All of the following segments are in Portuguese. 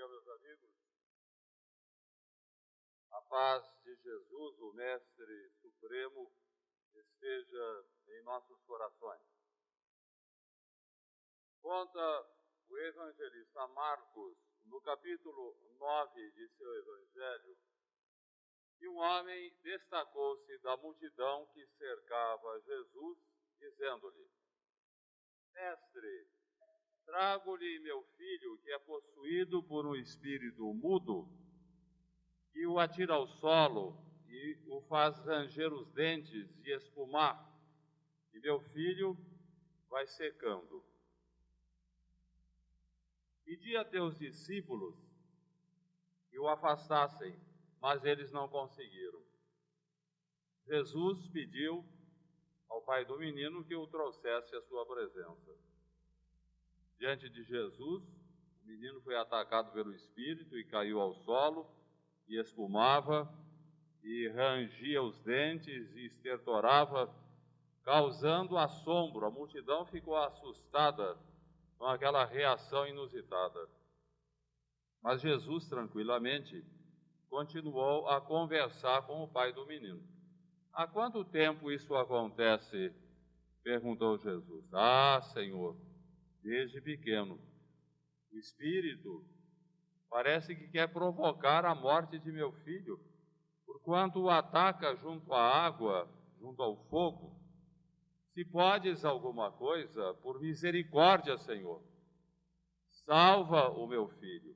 dia, meus amigos. A paz de Jesus, o Mestre Supremo, esteja em nossos corações. Conta o evangelista Marcos, no capítulo 9 de seu evangelho, que um homem destacou-se da multidão que cercava Jesus, dizendo-lhe: Mestre, trago-lhe meu filho, que é possuído por um espírito mudo, que o atira ao solo e o faz ranger os dentes e espumar, e meu filho vai secando. Pedi a teus discípulos que o afastassem, mas eles não conseguiram. Jesus pediu ao pai do menino que o trouxesse à sua presença. Diante de Jesus, o menino foi atacado pelo espírito e caiu ao solo, e espumava, e rangia os dentes e estertorava, causando assombro. A multidão ficou assustada com aquela reação inusitada. Mas Jesus, tranquilamente, continuou a conversar com o pai do menino. Há quanto tempo isso acontece? Perguntou Jesus. Ah, Senhor, desde pequeno. O espírito parece que quer provocar a morte de meu filho, porquanto o ataca junto à água, junto ao fogo. Se podes alguma coisa, por misericórdia, Senhor, salva o meu filho.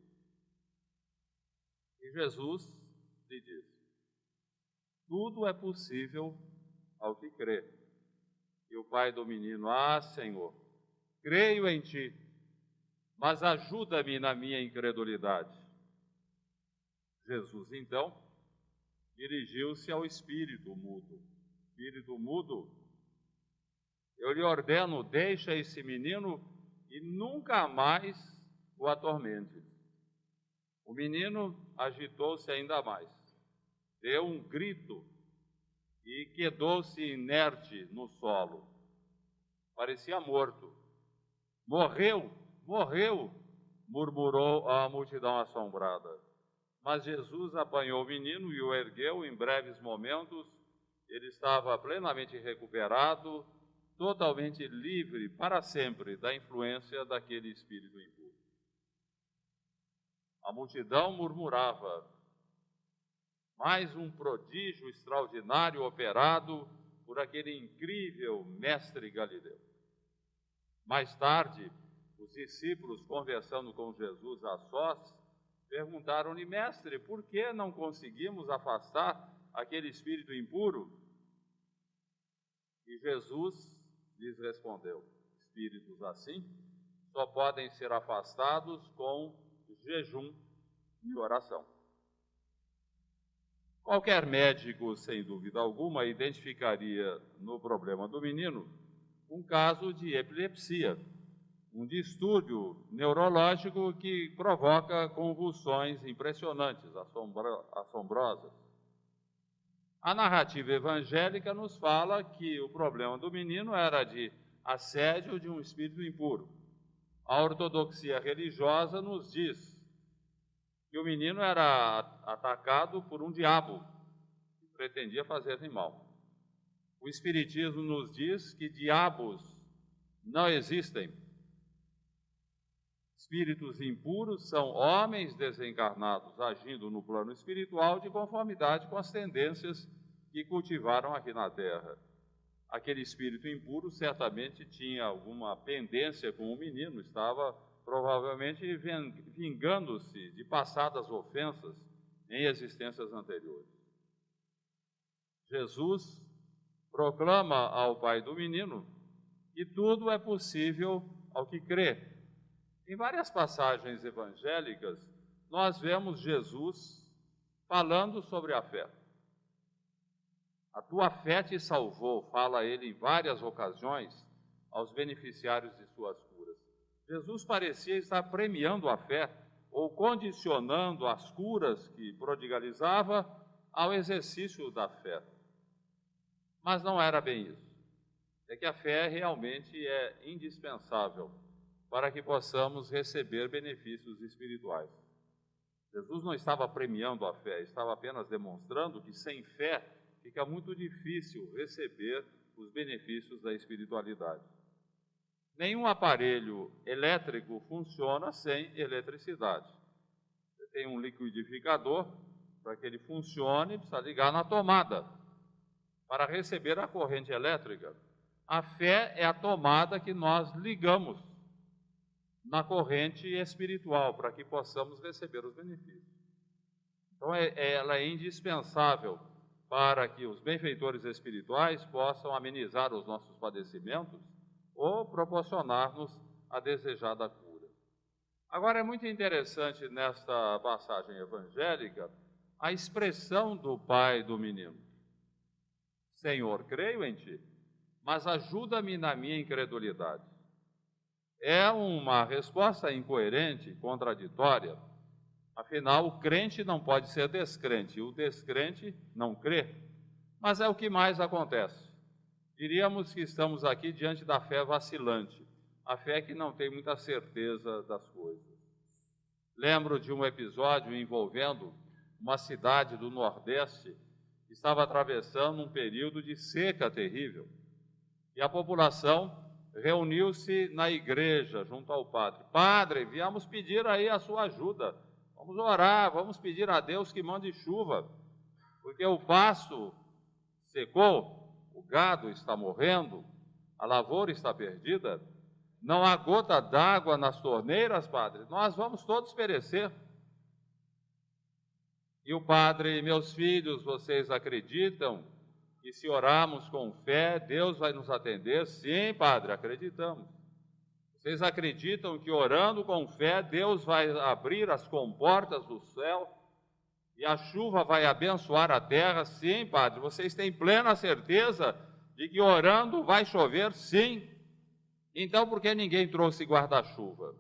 E Jesus lhe disse: tudo é possível ao que crê. E o pai do menino: ah, Senhor, creio em ti, mas ajuda-me na minha incredulidade. Jesus, então, dirigiu-se ao espírito mudo. Espírito mudo, eu lhe ordeno, deixa esse menino e nunca mais o atormente. O menino agitou-se ainda mais, deu um grito e quedou-se inerte no solo. Parecia morto. Morreu, morreu, murmurou a multidão assombrada. Mas Jesus apanhou o menino e o ergueu. Em breves momentos, ele estava plenamente recuperado, totalmente livre para sempre da influência daquele espírito impuro. A multidão murmurava: mais um prodígio extraordinário operado por aquele incrível mestre galileu. Mais tarde, os discípulos, conversando com Jesus a sós, perguntaram-lhe: mestre, por que não conseguimos afastar aquele espírito impuro? E Jesus lhes respondeu: espíritos assim só podem ser afastados com jejum e oração. Qualquer médico, sem dúvida alguma, identificaria no problema do menino um caso de epilepsia, um distúrbio neurológico que provoca convulsões impressionantes, assombrosas. A narrativa evangélica nos fala que o problema do menino era de assédio de um espírito impuro. A ortodoxia religiosa nos diz que o menino era atacado por um diabo que pretendia fazer-lhe mal. O Espiritismo nos diz que diabos não existem. Espíritos impuros são homens desencarnados agindo no plano espiritual de conformidade com as tendências que cultivaram aqui na Terra. Aquele espírito impuro certamente tinha alguma pendência com o menino, estava provavelmente vingando-se de passadas ofensas em existências anteriores. Jesus proclama ao pai do menino que tudo é possível ao que crê. Em várias passagens evangélicas, nós vemos Jesus falando sobre a fé. A tua fé te salvou, fala ele em várias ocasiões aos beneficiários de suas curas. Jesus parecia estar premiando a fé ou condicionando as curas que prodigalizava ao exercício da fé. Mas não era bem isso. É que a fé realmente é indispensável para que possamos receber benefícios espirituais. Jesus não estava premiando a fé, estava apenas demonstrando que sem fé fica muito difícil receber os benefícios da espiritualidade. Nenhum aparelho elétrico funciona sem eletricidade. Você tem um liquidificador, para que ele funcione, precisa ligar na tomada para receber a corrente elétrica. A fé é a tomada que nós ligamos na corrente espiritual para que possamos receber os benefícios. Então, ela é indispensável para que os benfeitores espirituais possam amenizar os nossos padecimentos ou proporcionar-nos a desejada cura. Agora, é muito interessante nesta passagem evangélica a expressão do pai do menino. Senhor, creio em ti, mas ajuda-me na minha incredulidade. É uma resposta incoerente, contraditória. Afinal, o crente não pode ser descrente, o descrente não crê. Mas é o que mais acontece. Diríamos que estamos aqui diante da fé vacilante, a fé que não tem muita certeza das coisas. Lembro de um episódio envolvendo uma cidade do Nordeste que estava atravessando um período de seca terrível. E a população reuniu-se na igreja junto ao padre. Padre, viemos pedir aí a sua ajuda. Vamos orar, vamos pedir a Deus que mande chuva, porque o pasto secou, o gado está morrendo, a lavoura está perdida, não há gota d'água nas torneiras, padre, nós vamos todos perecer. E o padre, meus filhos, vocês acreditam que se orarmos com fé, Deus vai nos atender? Sim, padre, acreditamos. Vocês acreditam que orando com fé, Deus vai abrir as comportas do céu e a chuva vai abençoar a terra? Sim, padre. Vocês têm plena certeza de que orando vai chover? Sim. Então, por que ninguém trouxe guarda-chuva?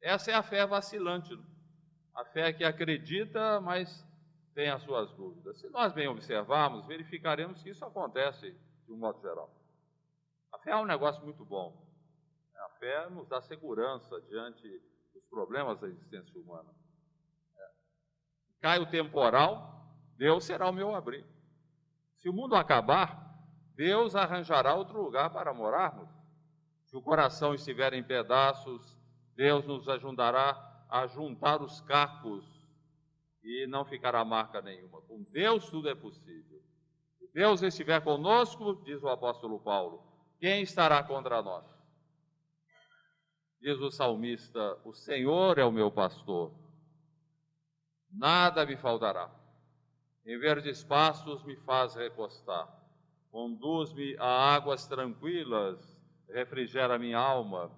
Essa é a fé vacilante, a fé que acredita, mas tem as suas dúvidas. Se nós bem observarmos, verificaremos que isso acontece de um modo geral. A fé é um negócio muito bom. A fé nos dá segurança diante dos problemas da existência humana. Cai o temporal, Deus será o meu abrigo. Se o mundo acabar, Deus arranjará outro lugar para morarmos. Se o coração estiver em pedaços, Deus nos ajudará a juntar os cacos e não ficará marca nenhuma. Com Deus tudo é possível. Se Deus estiver conosco, diz o apóstolo Paulo, quem estará contra nós? Diz o salmista, o Senhor é o meu pastor, nada me faltará. Em verdes pastos me faz recostar, conduz-me a águas tranquilas, refrigera minha alma,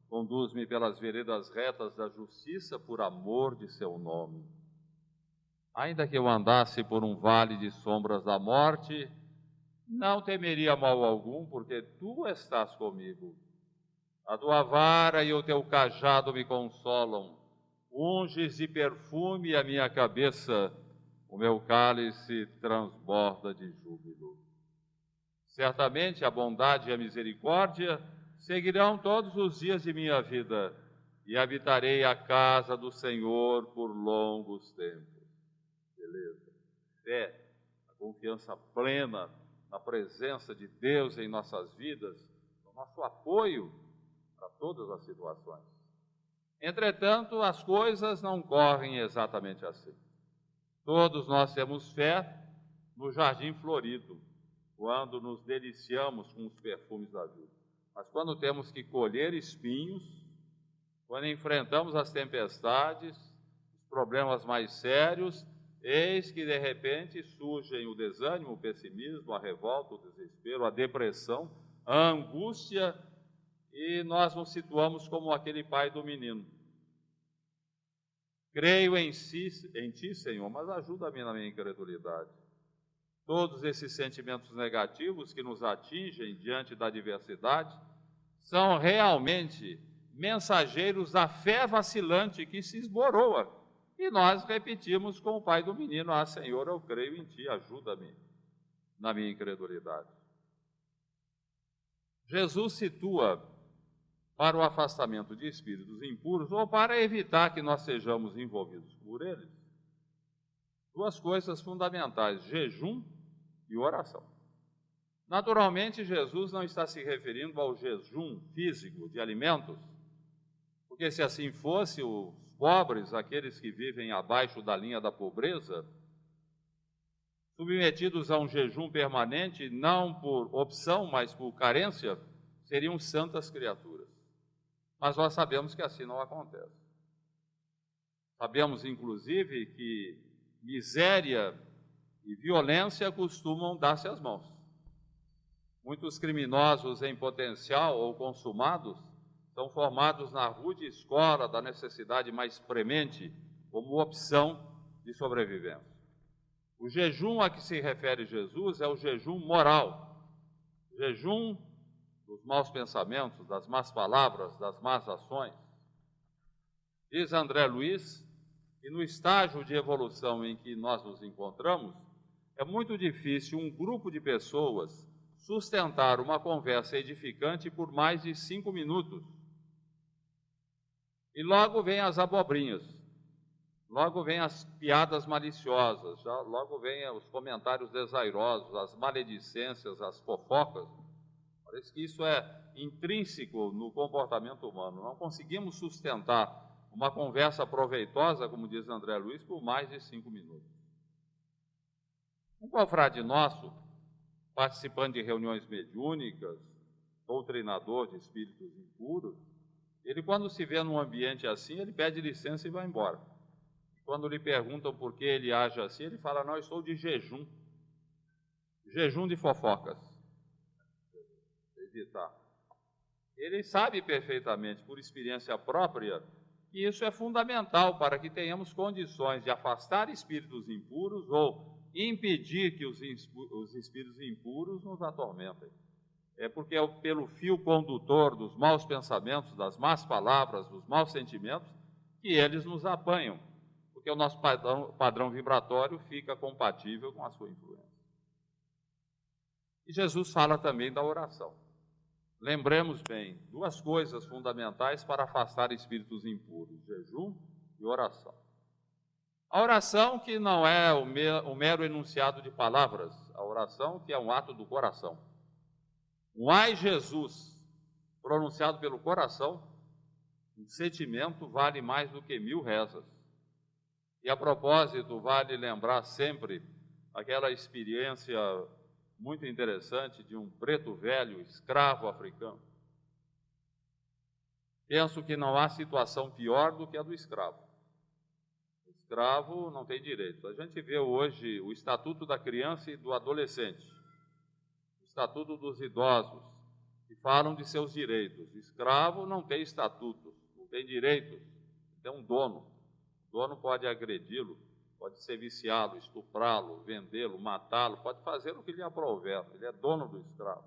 conduz-me pelas veredas retas da justiça por amor de seu nome. Ainda que eu andasse por um vale de sombras da morte, não temeria mal algum, porque tu estás comigo. A tua vara e o teu cajado me consolam. Unges de perfume a minha cabeça, o meu cálice transborda de júbilo. Certamente a bondade e a misericórdia seguirão todos os dias de minha vida, e habitarei a casa do Senhor por longos tempos. Beleza. Fé, a confiança plena na presença de Deus em nossas vidas, o nosso apoio para todas as situações. Entretanto, as coisas não correm exatamente assim. Todos nós temos fé no jardim florido, quando nos deliciamos com os perfumes da vida. Mas quando temos que colher espinhos, quando enfrentamos as tempestades, os problemas mais sérios, eis que de repente surgem o desânimo, o pessimismo, a revolta, o desespero, a depressão, a angústia, e nós nos situamos como aquele pai do menino. Creio em ti, Senhor, mas ajuda-me na minha incredulidade. Todos esses sentimentos negativos que nos atingem diante da adversidade são realmente mensageiros da fé vacilante que se esboroa. E nós repetimos com o pai do menino, Senhor, eu creio em ti, ajuda-me na minha incredulidade. Jesus situa para o afastamento de espíritos impuros ou para evitar que nós sejamos envolvidos por eles, duas coisas fundamentais: jejum e oração. Naturalmente, Jesus não está se referindo ao jejum físico de alimentos, porque se assim fosse, os pobres, aqueles que vivem abaixo da linha da pobreza, submetidos a um jejum permanente, não por opção, mas por carência, seriam santas criaturas. Mas nós sabemos que assim não acontece. Sabemos, inclusive, que miséria e violência costumam dar-se as mãos. Muitos criminosos em potencial ou consumados são formados na rude escola da necessidade mais premente como opção de sobrevivência. O jejum a que se refere Jesus é o jejum moral, o jejum dos maus pensamentos, das más palavras, das más ações. Diz André Luiz que no estágio de evolução em que nós nos encontramos, é muito difícil um grupo de pessoas sustentar uma conversa edificante por mais de 5 minutos. E logo vem as abobrinhas, logo vem as piadas maliciosas, logo vem os comentários desairosos, as maledicências, as fofocas. Parece que isso é intrínseco no comportamento humano. Não conseguimos sustentar uma conversa proveitosa, como diz André Luiz, por mais de 5 minutos. Um confrade nosso, participante de reuniões mediúnicas, doutrinador de espíritos impuros, ele, quando se vê num ambiente assim, ele pede licença e vai embora. Quando lhe perguntam por que ele age assim, ele fala: não, eu estou de jejum. Jejum de fofocas. Evitar. Ele sabe perfeitamente, por experiência própria, que isso é fundamental para que tenhamos condições de afastar espíritos impuros ou impedir que os espíritos impuros nos atormentem. É porque é pelo fio condutor dos maus pensamentos, das más palavras, dos maus sentimentos, que eles nos apanham, porque o nosso padrão vibratório fica compatível com a sua influência. E Jesus fala também da oração. Lembremos bem, duas coisas fundamentais para afastar espíritos impuros: jejum e oração. A oração, que não é o mero enunciado de palavras, a oração que é um ato do coração. Um ai Jesus, pronunciado pelo coração, um sentimento vale mais do que 1000 rezas. E a propósito, vale lembrar sempre aquela experiência muito interessante de um preto velho, escravo africano. Penso que não há situação pior do que a do escravo. O escravo não tem direito. A gente vê hoje o Estatuto da Criança e do Adolescente, o Estatuto dos Idosos, que falam de seus direitos. O escravo não tem estatutos, não tem direitos, tem um dono. O dono pode agredi-lo, pode ser viciá-lo, estuprá-lo, vendê-lo, matá-lo, pode fazer o que lhe aprouver. Ele é dono do escravo.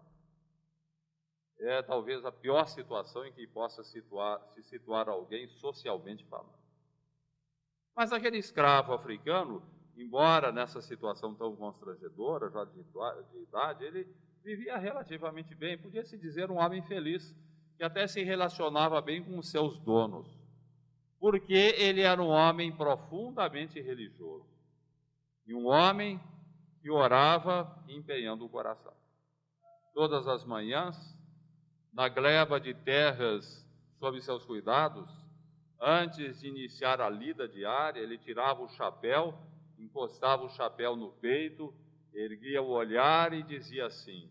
É talvez a pior situação em que possa se situar alguém socialmente falando. Mas aquele escravo africano, embora nessa situação tão constrangedora, já de idade, ele vivia relativamente bem, podia-se dizer um homem feliz, que até se relacionava bem com os seus donos, porque ele era um homem profundamente religioso, e um homem que orava empenhando o coração. Todas as manhãs, na gleba de terras sob seus cuidados, antes de iniciar a lida diária, ele tirava o chapéu, encostava o chapéu no peito, erguia o olhar e dizia assim: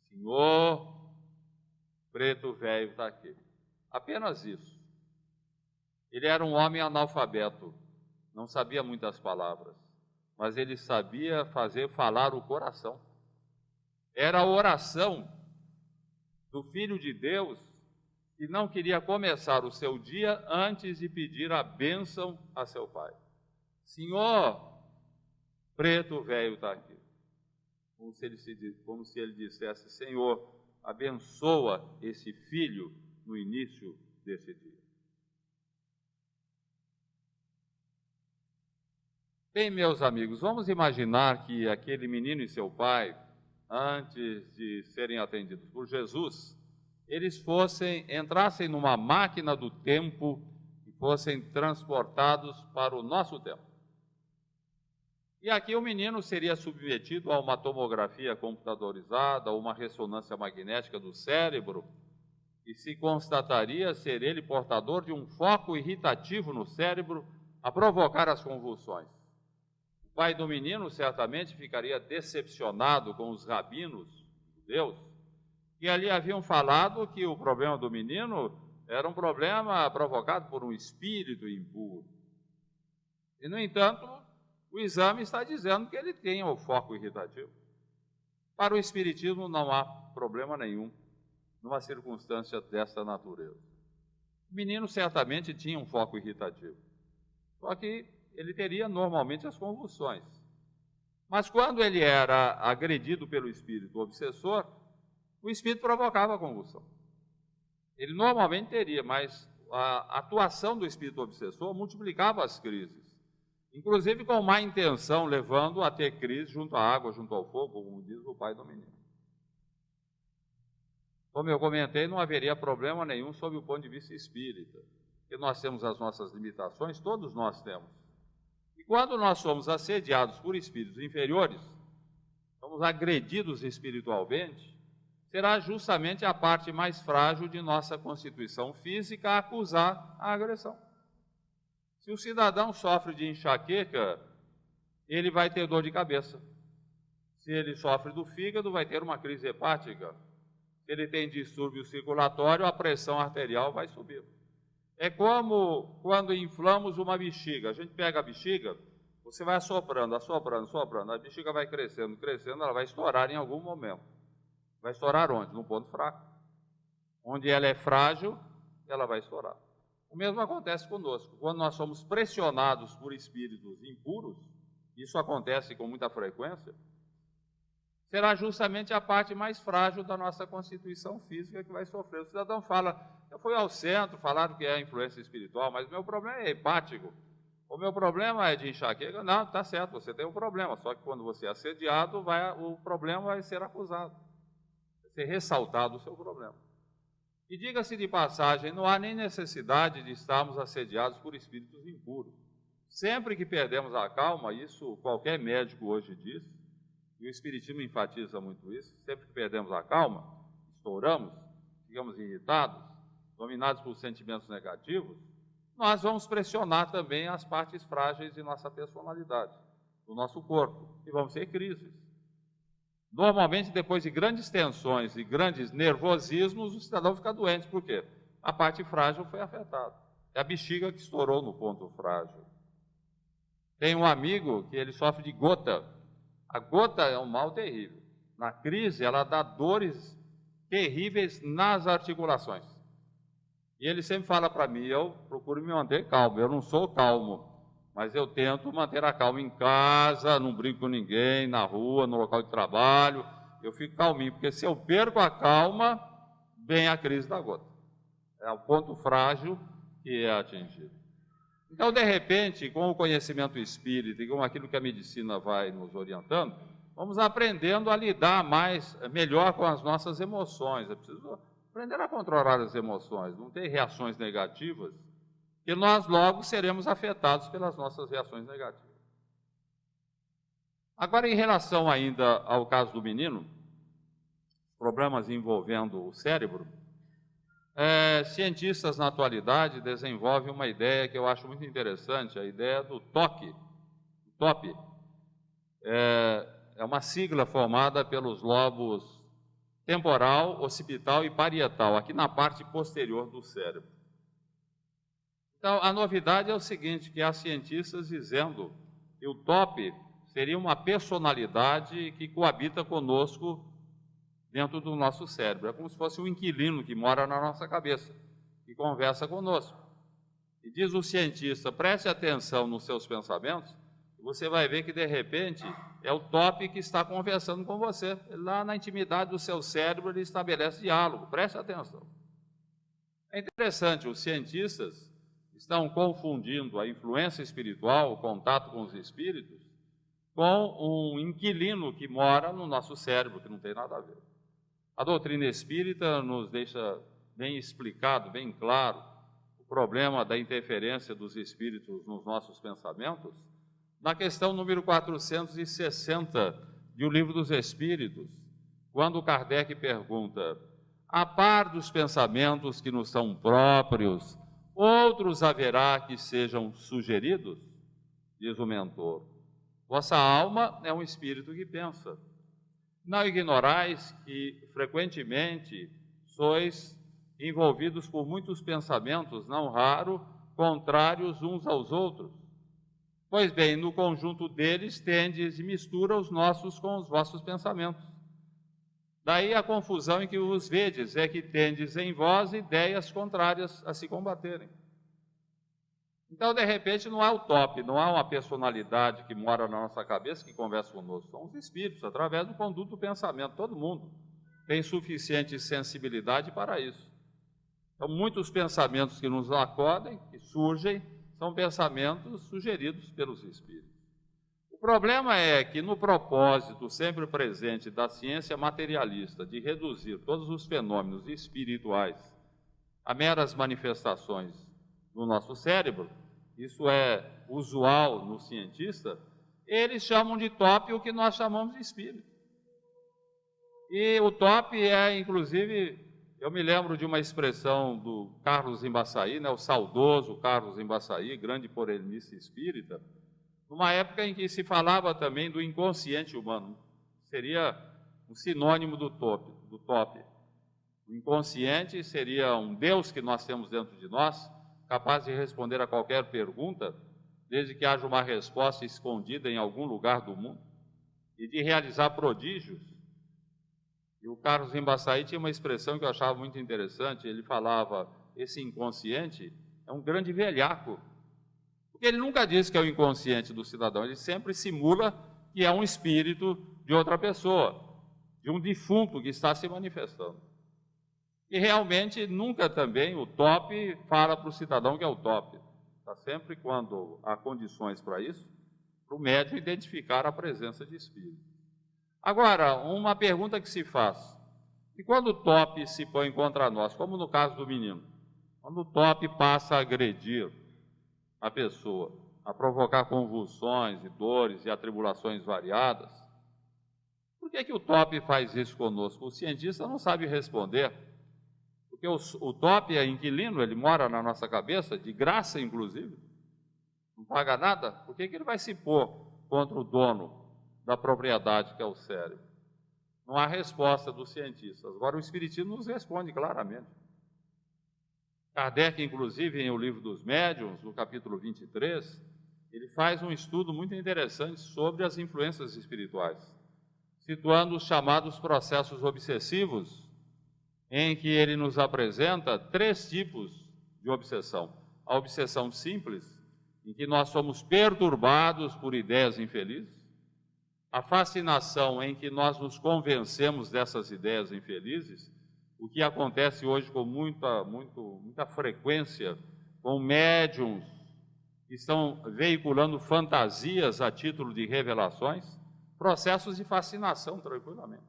Senhor, preto velho está aqui. Apenas isso. Ele era um homem analfabeto, não sabia muitas palavras, mas ele sabia fazer falar o coração. Era a oração do Filho de Deus, que não queria começar o seu dia antes de pedir a bênção a seu pai. Senhor, preto velho está aqui. Como se ele dissesse: Senhor, abençoa esse filho no início desse dia. Bem, meus amigos, vamos imaginar que aquele menino e seu pai, antes de serem atendidos por Jesus, eles entrassem numa máquina do tempo e fossem transportados para o nosso tempo. E aqui o menino seria submetido a uma tomografia computadorizada, a uma ressonância magnética do cérebro, e se constataria ser ele portador de um foco irritativo no cérebro a provocar as convulsões. O pai do menino certamente ficaria decepcionado com os rabinos judeus, que ali haviam falado que o problema do menino era um problema provocado por um espírito impuro. E, no entanto, o exame está dizendo que ele tem o foco irritativo. Para o espiritismo não há problema nenhum numa circunstância desta natureza. O menino certamente tinha um foco irritativo, só que ele teria normalmente as convulsões. Mas quando ele era agredido pelo espírito obsessor, o espírito provocava a convulsão. Ele normalmente teria, mas a atuação do espírito obsessor multiplicava as crises, inclusive com má intenção, levando a ter crise junto à água, junto ao fogo, como diz o pai do menino. Como eu comentei, não haveria problema nenhum sob o ponto de vista espírita, porque nós temos as nossas limitações, todos nós temos. E quando nós somos assediados por espíritos inferiores, somos agredidos espiritualmente, será justamente a parte mais frágil de nossa constituição física a acusar a agressão. Se o cidadão sofre de enxaqueca, ele vai ter dor de cabeça. Se ele sofre do fígado, vai ter uma crise hepática. Se ele tem distúrbio circulatório, a pressão arterial vai subir. É como quando inflamos uma bexiga. A gente pega a bexiga, você vai assoprando, assoprando, assoprando. A bexiga vai crescendo, crescendo, ela vai estourar em algum momento. Vai estourar onde? No ponto fraco. Onde ela é frágil, ela vai estourar. O mesmo acontece conosco. Quando nós somos pressionados por espíritos impuros, isso acontece com muita frequência, será justamente a parte mais frágil da nossa constituição física que vai sofrer. O cidadão fala, eu fui ao centro, falaram que é influência espiritual, mas o meu problema é hepático, o meu problema é de enxaqueca. Não, está certo, você tem um problema, só que quando você é assediado, o problema vai ser acusado, vai ser ressaltado o seu problema. E diga-se de passagem, não há nem necessidade de estarmos assediados por espíritos impuros. Sempre que perdemos a calma, isso qualquer médico hoje diz, e o Espiritismo enfatiza muito isso, sempre que perdemos a calma, estouramos, ficamos irritados, dominados por sentimentos negativos, nós vamos pressionar também as partes frágeis de nossa personalidade, do nosso corpo, e vamos ter crises. Normalmente, depois de grandes tensões e grandes nervosismos, o cidadão fica doente. Por quê? A parte frágil foi afetada. É a bexiga que estourou no ponto frágil. Tem um amigo que ele sofre de gota. A gota é um mal terrível. Na crise, ela dá dores terríveis nas articulações. E ele sempre fala para mim, eu procuro me manter calmo. Eu não sou calmo, mas eu tento manter a calma em casa, não brinco com ninguém, na rua, no local de trabalho. Eu fico calminho, porque se eu perco a calma, vem a crise da gota. É o ponto frágil que é atingido. Então, de repente, com o conhecimento espírita e com aquilo que a medicina vai nos orientando, vamos aprendendo a lidar melhor com as nossas emoções. É preciso aprender a controlar as emoções, não ter reações negativas, que nós logo seremos afetados pelas nossas reações negativas. Agora, em relação ainda ao caso do menino, problemas envolvendo o cérebro, cientistas na atualidade desenvolvem uma ideia que eu acho muito interessante, a ideia do TOC. TOP é uma sigla formada pelos lobos temporal, occipital e parietal, aqui na parte posterior do cérebro. Então, a novidade é o seguinte, que há cientistas dizendo que o TOP seria uma personalidade que coabita conosco dentro do nosso cérebro. É como se fosse um inquilino que mora na nossa cabeça, que conversa conosco. E diz o cientista, preste atenção nos seus pensamentos, e você vai ver que, de repente, é o TOP que está conversando com você. Lá na intimidade do seu cérebro, ele estabelece diálogo. Preste atenção. É interessante, os cientistas estão confundindo a influência espiritual, o contato com os espíritos, com um inquilino que mora no nosso cérebro, que não tem nada a ver. A doutrina espírita nos deixa bem explicado, bem claro, o problema da interferência dos espíritos nos nossos pensamentos, na questão número 460 de O Livro dos Espíritos, quando Kardec pergunta: a par dos pensamentos que nos são próprios, outros haverá que sejam sugeridos? Diz o mentor: vossa alma é um espírito que pensa. Não ignorais que, frequentemente, sois envolvidos por muitos pensamentos, não raro, contrários uns aos outros. Pois bem, no conjunto deles tendes e mistura os nossos com os vossos pensamentos. Daí a confusão em que os vedes, é que tendes em vós ideias contrárias a se combaterem. Então, de repente, não há o top, não há uma personalidade que mora na nossa cabeça que conversa conosco. São os espíritos, através do conduto do pensamento. Todo mundo tem suficiente sensibilidade para isso. Então, muitos pensamentos que nos acodem, que surgem, são pensamentos sugeridos pelos espíritos. O problema é que, no propósito sempre presente da ciência materialista de reduzir todos os fenômenos espirituais a meras manifestações no nosso cérebro, isso é usual no cientista, eles chamam de top o que nós chamamos de espírito. E o top é, inclusive, eu me lembro de uma expressão do Carlos Embaçaí, o saudoso Carlos Embaçaí, grande polemista espírita, numa época em que se falava também do inconsciente humano, seria um sinônimo do top. O inconsciente seria um Deus que nós temos dentro de nós, capaz de responder a qualquer pergunta, desde que haja uma resposta escondida em algum lugar do mundo, e de realizar prodígios. E o Carlos Embaçaí tinha uma expressão que eu achava muito interessante, ele falava: esse inconsciente é um grande velhaco. Porque ele nunca diz que é o inconsciente do cidadão, ele sempre simula que é um espírito de outra pessoa, de um defunto que está se manifestando. E realmente nunca também o top fala para o cidadão que é o top. Está sempre, quando há condições para isso, para o médium identificar a presença de espírito. Agora, uma pergunta que se faz: e quando o top se põe contra nós, como no caso do menino, quando o top passa a agredir a pessoa, a provocar convulsões e dores e atribulações variadas, por que o top faz isso conosco? O cientista não sabe responder. Porque o top é inquilino, ele mora na nossa cabeça, de graça inclusive, não paga nada. Por que ele vai se pôr contra o dono da propriedade, que é o cérebro? Não há resposta dos cientistas. Agora, o Espiritismo nos responde claramente. Kardec, inclusive, em O Livro dos Médiuns, no capítulo 23, ele faz um estudo muito interessante sobre as influências espirituais, situando os chamados processos obsessivos, em que ele nos apresenta 3 tipos de obsessão. A obsessão simples, em que nós somos perturbados por ideias infelizes. A fascinação, em que nós nos convencemos dessas ideias infelizes, o que acontece hoje com muita frequência com médiuns que estão veiculando fantasias a título de revelações, processos de fascinação, tranquilamente.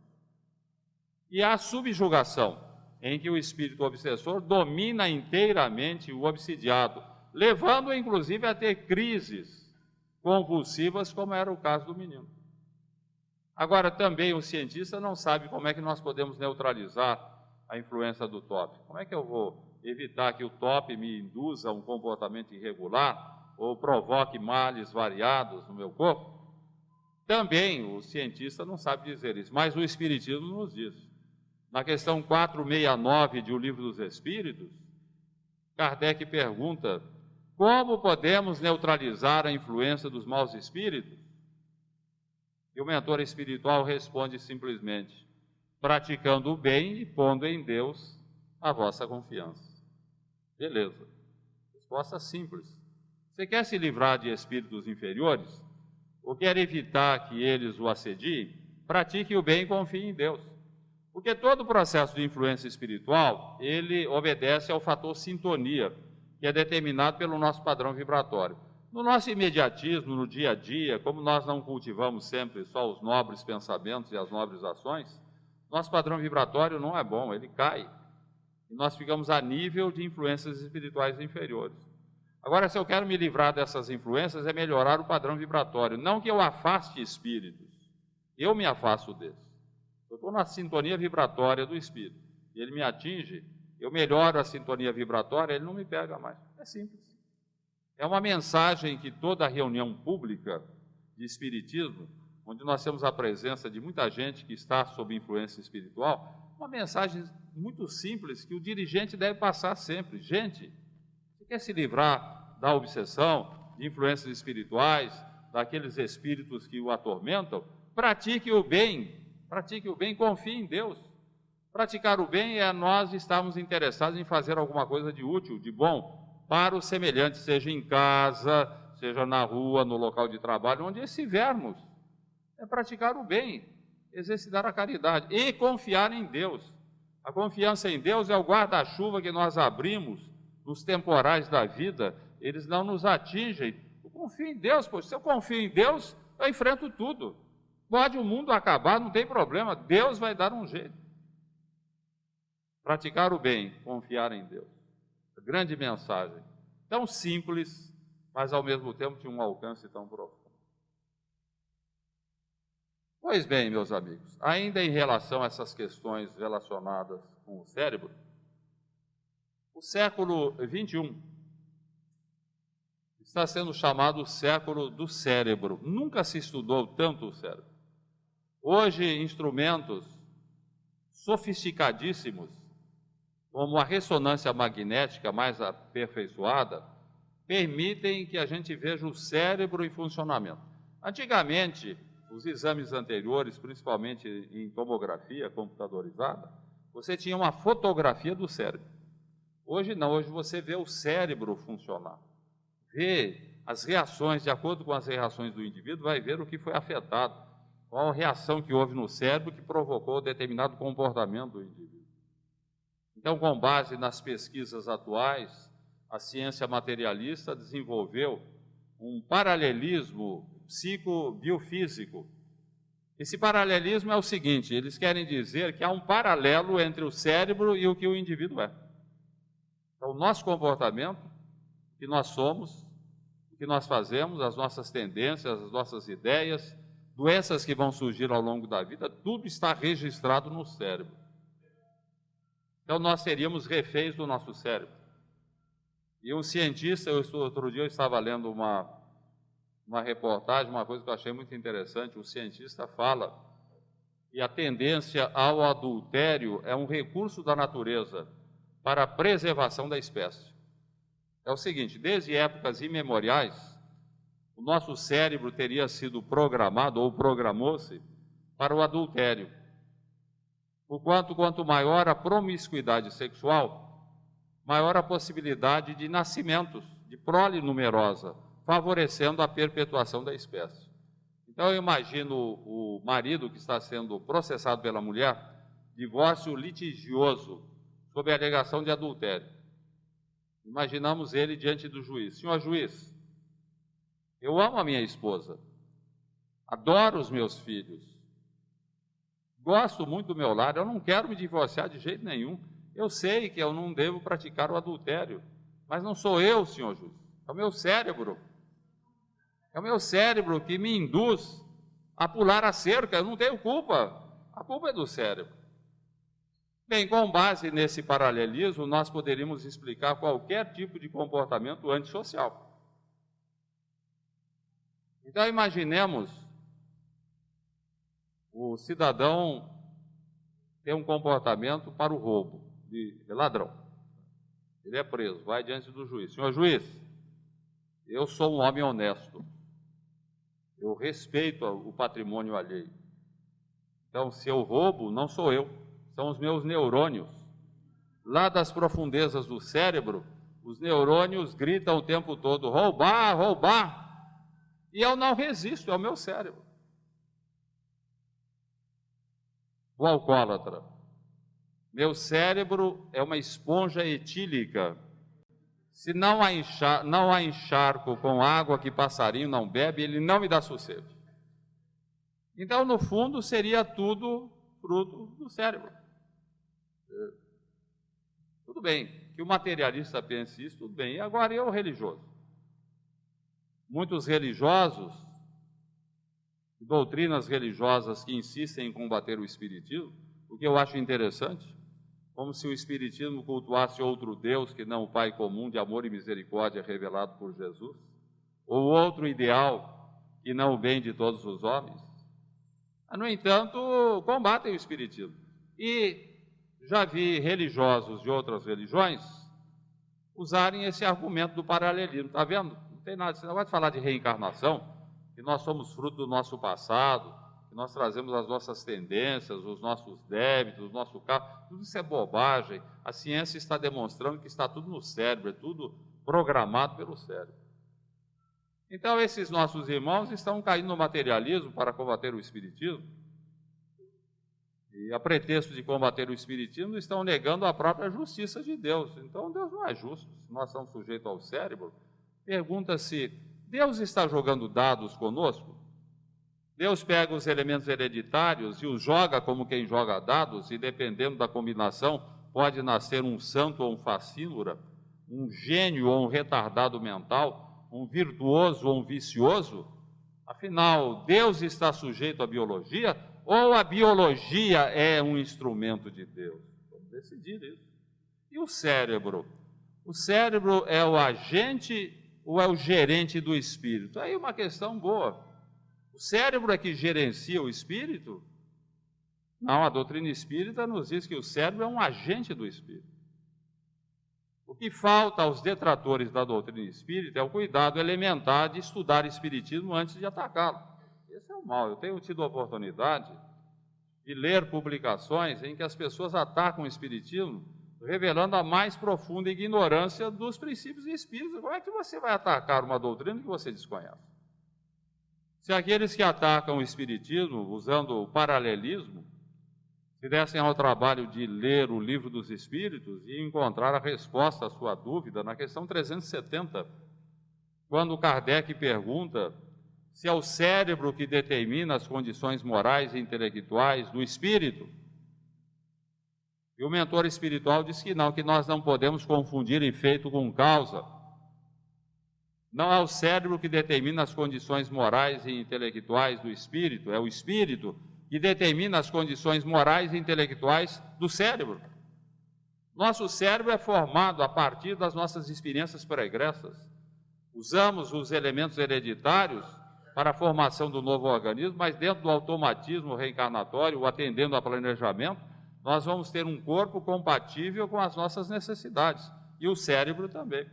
E a subjugação, em que o espírito obsessor domina inteiramente o obsidiado, levando-o, inclusive, a ter crises convulsivas, como era o caso do menino. Agora, também o cientista não sabe como é que nós podemos neutralizar a influência do top. Como é que eu vou evitar que o top me induza a um comportamento irregular ou provoque males variados no meu corpo? Também o cientista não sabe dizer isso, mas o Espiritismo nos diz. Na questão 469 de O Livro dos Espíritos, Kardec pergunta: como podemos neutralizar a influência dos maus espíritos? E o mentor espiritual responde simplesmente: praticando o bem e pondo em Deus a vossa confiança. Beleza. Resposta simples. Você quer se livrar de espíritos inferiores? Ou quer evitar que eles o assediem? Pratique o bem e confie em Deus. Porque todo o processo de influência espiritual, ele obedece ao fator sintonia, que é determinado pelo nosso padrão vibratório. No nosso imediatismo, no dia a dia, como nós não cultivamos sempre só os nobres pensamentos e as nobres ações, Nosso padrão vibratório não é bom, ele cai. E nós ficamos a nível de influências espirituais inferiores. Agora, se eu quero me livrar dessas influências, é melhorar o padrão vibratório. Não que eu afaste espíritos, eu me afasto deles. Eu estou na sintonia vibratória do espírito, e ele me atinge, eu melhoro a sintonia vibratória, ele não me pega mais. É simples. É uma mensagem que toda reunião pública de espiritismo, onde nós temos a presença de muita gente que está sob influência espiritual, uma mensagem muito simples que o dirigente deve passar sempre. Gente, você quer se livrar da obsessão, de influências espirituais, daqueles espíritos que o atormentam? Pratique o bem, confie em Deus. Praticar o bem é nós estarmos interessados em fazer alguma coisa de útil, de bom, para os semelhantes, seja em casa, seja na rua, no local de trabalho, onde estivermos. É praticar o bem, exercitar a caridade e confiar em Deus. A confiança em Deus é o guarda-chuva que nós abrimos nos temporais da vida, eles não nos atingem. Eu confio em Deus, pois se eu confio em Deus, eu enfrento tudo. Pode o mundo acabar, não tem problema, Deus vai dar um jeito. Praticar o bem, confiar em Deus. Grande mensagem, tão simples, mas ao mesmo tempo de um alcance tão profundo. Pois bem, meus amigos, ainda em relação a essas questões relacionadas com o cérebro, o século XXI está sendo chamado o século do cérebro. Nunca se estudou tanto o cérebro. Hoje, instrumentos sofisticadíssimos, como a ressonância magnética mais aperfeiçoada, permitem que a gente veja o cérebro em funcionamento. Antigamente, os exames anteriores, principalmente em tomografia computadorizada, você tinha uma fotografia do cérebro. Hoje não, hoje você vê o cérebro funcionar. Vê as reações, de acordo com as reações do indivíduo, vai ver o que foi afetado. Qual a reação que houve no cérebro que provocou determinado comportamento do indivíduo. Então, com base nas pesquisas atuais, a ciência materialista desenvolveu um paralelismo psicobiofísico. Esse paralelismo é o seguinte: eles querem dizer que há um paralelo entre o cérebro e o que o indivíduo é. Então, o nosso comportamento, o que nós somos, o que nós fazemos, as nossas tendências, as nossas ideias, doenças que vão surgir ao longo da vida, tudo está registrado no cérebro. Então, nós seríamos reféns do nosso cérebro. E um cientista, outro dia eu estava lendo uma reportagem, uma coisa que eu achei muito interessante, o cientista fala que a tendência ao adultério é um recurso da natureza para a preservação da espécie. É o seguinte: desde épocas imemoriais, o nosso cérebro teria sido programado ou programou-se para o adultério. Porquanto, quanto maior a promiscuidade sexual, maior a possibilidade de nascimentos, de prole numerosa, favorecendo a perpetuação da espécie. Então, eu imagino o marido que está sendo processado pela mulher, divórcio litigioso, sob a alegação de adultério. Imaginamos ele diante do juiz: senhor juiz, eu amo a minha esposa, adoro os meus filhos, gosto muito do meu lar, eu não quero me divorciar de jeito nenhum. Eu sei que eu não devo praticar o adultério, mas não sou eu, senhor juiz, é o meu cérebro. É o meu cérebro que me induz a pular a cerca, eu não tenho culpa, a culpa é do cérebro. Bem, com base nesse paralelismo, nós poderíamos explicar qualquer tipo de comportamento antissocial. Então, imaginemos o cidadão ter um comportamento para o roubo, de ladrão. Ele é preso, vai diante do juiz: senhor juiz, eu sou um homem honesto, eu respeito o patrimônio alheio. Então, se eu roubo, não sou eu, são os meus neurônios. Lá das profundezas do cérebro, os neurônios gritam o tempo todo: roubar, roubar. E eu não resisto, é o meu cérebro. O alcoólatra: meu cérebro é uma esponja etílica. Se não a encharco com água que passarinho não bebe, ele não me dá sossego. Então, no fundo, seria tudo fruto do cérebro. Tudo bem, que o materialista pense isso, tudo bem. E agora, e o religioso? Muitos religiosos, doutrinas religiosas que insistem em combater o espiritismo, o que eu acho interessante, como se o espiritismo cultuasse outro Deus que não o Pai comum de amor e misericórdia revelado por Jesus, ou outro ideal que não o bem de todos os homens. No entanto, combatem o espiritismo. E já vi religiosos de outras religiões usarem esse argumento do paralelismo. Está vendo? Não tem nada, você não vai falar de reencarnação, que nós somos fruto do nosso passado, que nós trazemos as nossas tendências, os nossos débitos, o nosso carro, tudo isso é bobagem. A ciência está demonstrando que está tudo no cérebro, é tudo programado pelo cérebro. Então, esses nossos irmãos estão caindo no materialismo para combater o espiritismo, e a pretexto de combater o espiritismo, estão negando a própria justiça de Deus. Então, Deus não é justo. Se nós estamos sujeitos ao cérebro, pergunta-se, Deus está jogando dados conosco? Deus pega os elementos hereditários e os joga como quem joga dados, e dependendo da combinação, pode nascer um santo ou um facínora, um gênio ou um retardado mental, um virtuoso ou um vicioso? Afinal, Deus está sujeito à biologia ou a biologia é um instrumento de Deus? Vamos decidir isso. E o cérebro? O cérebro é o agente ou é o gerente do espírito? Aí uma questão boa. O cérebro é que gerencia o espírito? Não, a doutrina espírita nos diz que o cérebro é um agente do espírito. O que falta aos detratores da doutrina espírita é o cuidado elementar de estudar espiritismo antes de atacá-lo. Esse é o mal. Eu tenho tido a oportunidade de ler publicações em que as pessoas atacam o espiritismo, revelando a mais profunda ignorância dos princípios espíritas. Como é que você vai atacar uma doutrina que você desconhece? Se aqueles que atacam o espiritismo, usando o paralelismo, se dessem ao trabalho de ler o Livro dos Espíritos e encontrar a resposta à sua dúvida na questão 370, quando Kardec pergunta se é o cérebro que determina as condições morais e intelectuais do espírito. E o mentor espiritual diz que não, que nós não podemos confundir efeito com causa. Não é o cérebro que determina as condições morais e intelectuais do espírito, é o espírito que determina as condições morais e intelectuais do cérebro. Nosso cérebro é formado a partir das nossas experiências pregressas. Usamos os elementos hereditários para a formação do novo organismo, mas dentro do automatismo reencarnatório, atendendo a planejamento, nós vamos ter um corpo compatível com as nossas necessidades, e o cérebro também.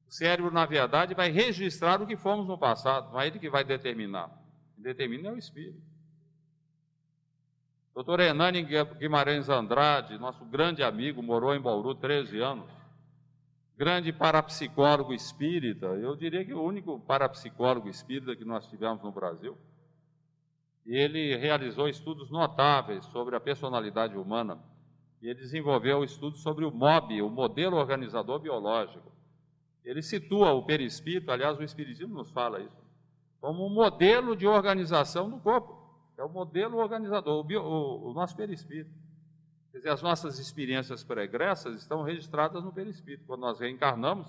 O cérebro, na verdade, vai registrar o que fomos no passado, não é ele que vai determinar. Quem determina é o espírito. Dr. Hernani Guimarães Andrade, nosso grande amigo, morou em Bauru 13 anos, grande parapsicólogo espírita, eu diria que o único parapsicólogo espírita que nós tivemos no Brasil. E ele realizou estudos notáveis sobre a personalidade humana, e ele desenvolveu estudos sobre o MOB, o modelo organizador biológico. Ele situa o perispírito, aliás, o espiritismo nos fala isso, como um modelo de organização do corpo. É o modelo organizador, o nosso perispírito. Quer dizer, as nossas experiências pregressas estão registradas no perispírito. Quando nós reencarnamos,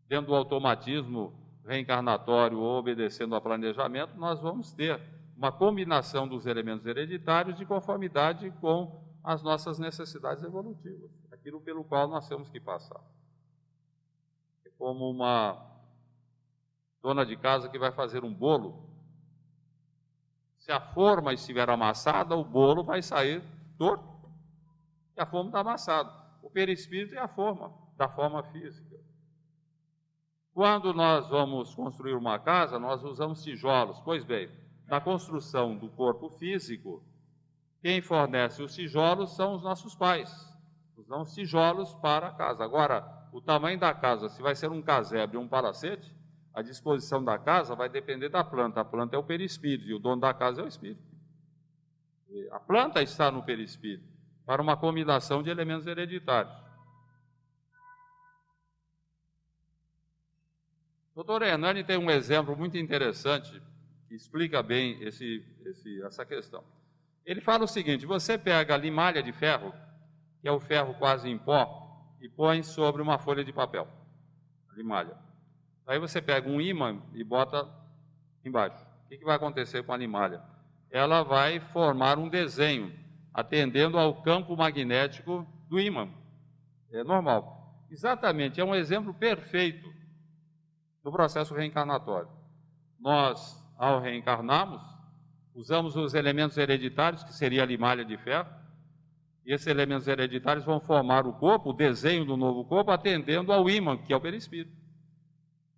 dentro do automatismo reencarnatório ou obedecendo a planejamento, nós vamos ter uma combinação dos elementos hereditários de conformidade com as nossas necessidades evolutivas, aquilo pelo qual nós temos que passar. É como uma dona de casa que vai fazer um bolo. Se a forma estiver amassada, o bolo vai sair torto. E a forma está amassada. O perispírito é a forma, da forma física. Quando nós vamos construir uma casa, nós usamos tijolos. Pois bem, na construção do corpo físico, quem fornece os tijolos são os nossos pais. Usamos tijolos para a casa. Agora, o tamanho da casa, se vai ser um casebre ou um palacete, a disposição da casa vai depender da planta. A planta é o perispírito e o dono da casa é o espírito. A planta está no perispírito, para uma combinação de elementos hereditários. O Dr. Hernani tem um exemplo muito interessante que explica bem essa questão. Ele fala o seguinte: você pega a limalha de ferro, que é o ferro quase em pó, e põe sobre uma folha de papel, a limalha. Aí você pega um ímã e bota embaixo. O que vai acontecer com a limalha? Ela vai formar um desenho, atendendo ao campo magnético do ímã. É normal. Exatamente, é um exemplo perfeito do processo reencarnatório. Nós, ao reencarnarmos, usamos os elementos hereditários, que seria a limalha de ferro, e esses elementos hereditários vão formar o corpo, o desenho do novo corpo, atendendo ao ímã, que é o perispírito.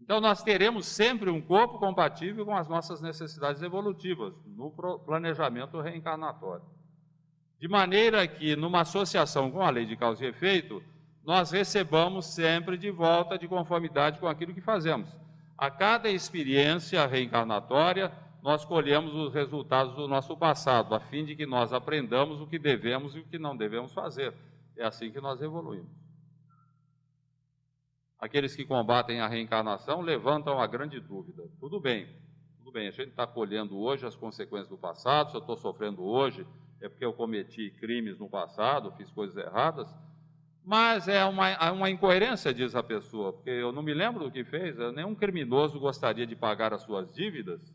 Então, nós teremos sempre um corpo compatível com as nossas necessidades evolutivas, no planejamento reencarnatório. De maneira que, numa associação com a lei de causa e efeito, nós recebamos sempre de volta de conformidade com aquilo que fazemos. A cada experiência reencarnatória, nós colhemos os resultados do nosso passado, a fim de que nós aprendamos o que devemos e o que não devemos fazer. É assim que nós evoluímos. Aqueles que combatem a reencarnação levantam a grande dúvida. Tudo bem, a gente está colhendo hoje as consequências do passado, se eu estou sofrendo hoje é porque eu cometi crimes no passado, fiz coisas erradas, mas é uma incoerência, diz a pessoa, porque eu não me lembro do que fez, nenhum criminoso gostaria de pagar as suas dívidas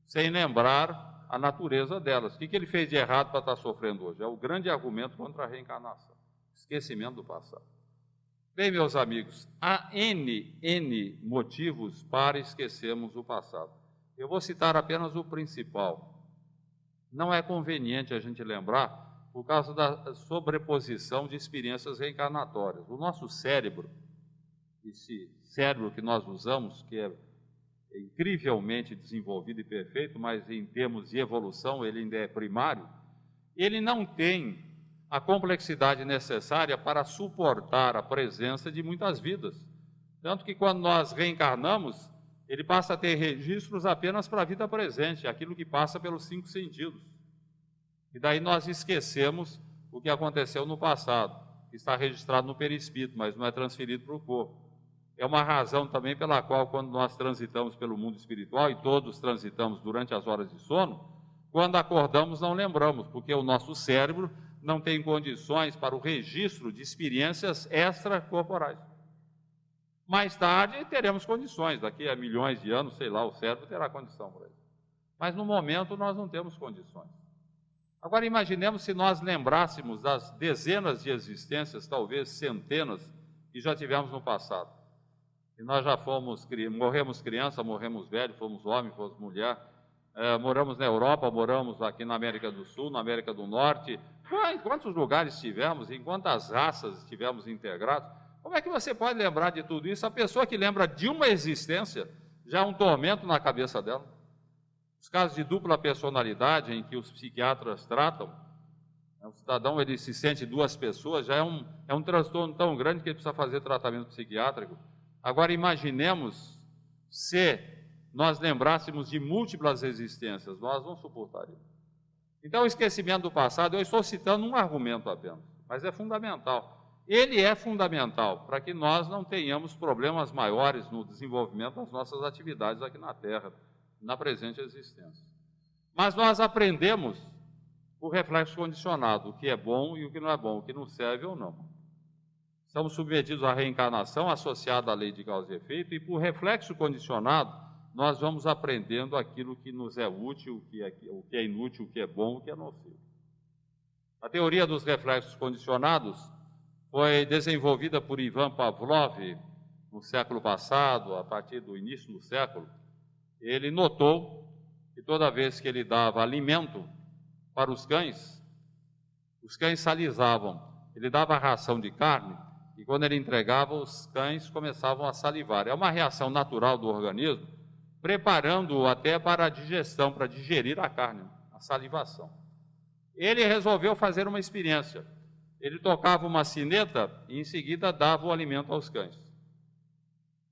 sem lembrar a natureza delas. O que ele fez de errado para estar sofrendo hoje? É o grande argumento contra a reencarnação, esquecimento do passado. Bem, meus amigos, há N motivos para esquecermos o passado. Eu vou citar apenas o principal. Não é conveniente a gente lembrar por causa da sobreposição de experiências reencarnatórias. O nosso cérebro, esse cérebro que nós usamos, que é incrivelmente desenvolvido e perfeito, mas em termos de evolução ele ainda é primário, ele não tem a complexidade necessária para suportar a presença de muitas vidas. Tanto que quando nós reencarnamos, ele passa a ter registros apenas para a vida presente, aquilo que passa pelos 5 sentidos. E daí nós esquecemos o que aconteceu no passado, que está registrado no perispírito, mas não é transferido para o corpo. É uma razão também pela qual, quando nós transitamos pelo mundo espiritual, e todos transitamos durante as horas de sono, quando acordamos não lembramos, porque o nosso cérebro não tem condições para o registro de experiências extracorporais. Mais tarde teremos condições, daqui a milhões de anos, sei lá, o cérebro terá condição para isso. Mas no momento nós não temos condições. Agora imaginemos se nós lembrássemos das dezenas de existências, talvez centenas, que já tivemos no passado. E nós já morremos criança, morremos velho, fomos homem, fomos mulher, moramos na Europa, moramos aqui na América do Sul, na América do Norte. Em quantos lugares estivemos, em quantas raças estivemos integrados? Como é que você pode lembrar de tudo isso? A pessoa que lembra de uma existência já é um tormento na cabeça dela. Os casos de dupla personalidade em que os psiquiatras tratam, o cidadão ele se sente 2 pessoas, já é um transtorno tão grande que ele precisa fazer tratamento psiquiátrico. Agora imaginemos se nós lembrássemos de múltiplas existências, nós não suportaríamos. Então, o esquecimento do passado, eu estou citando um argumento apenas, mas é fundamental. Ele é fundamental para que nós não tenhamos problemas maiores no desenvolvimento das nossas atividades aqui na Terra, na presente existência. Mas nós aprendemos o reflexo condicionado, o que é bom e o que não é bom, o que não serve ou não. Estamos submetidos à reencarnação associada à lei de causa e efeito, e por reflexo condicionado, nós vamos aprendendo aquilo que nos é útil, o que é inútil, o que é bom, o que é nocivo. A teoria dos reflexos condicionados foi desenvolvida por Ivan Pavlov no século passado, a partir do início do século. Ele notou que toda vez que ele dava alimento para os cães salivavam. Ele dava ração de carne e quando ele entregava, os cães começavam a salivar. É uma reação natural do organismo, preparando-o até para a digestão, para digerir a carne, a salivação. Ele resolveu fazer uma experiência. Ele tocava uma sineta e em seguida dava o alimento aos cães.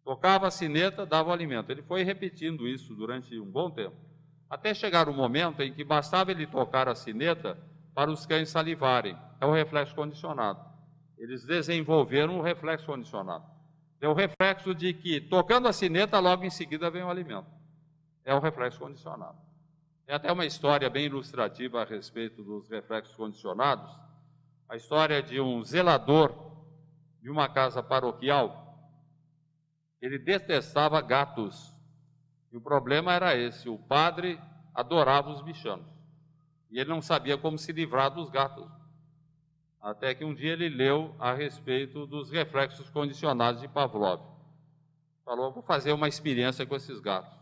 Tocava a sineta, dava o alimento. Ele foi repetindo isso durante um bom tempo, até chegar o momento em que bastava ele tocar a sineta para os cães salivarem. É o reflexo condicionado. Eles desenvolveram o reflexo condicionado. É o reflexo de que, tocando a sineta, logo em seguida vem o alimento. É o reflexo condicionado. Tem até uma história bem ilustrativa a respeito dos reflexos condicionados, a história de um zelador de uma casa paroquial. Ele detestava gatos, e o problema era esse: o padre adorava os bichanos, e ele não sabia como se livrar dos gatos. Até que um dia ele leu a respeito dos reflexos condicionados de Pavlov. Falou: vou fazer uma experiência com esses gatos.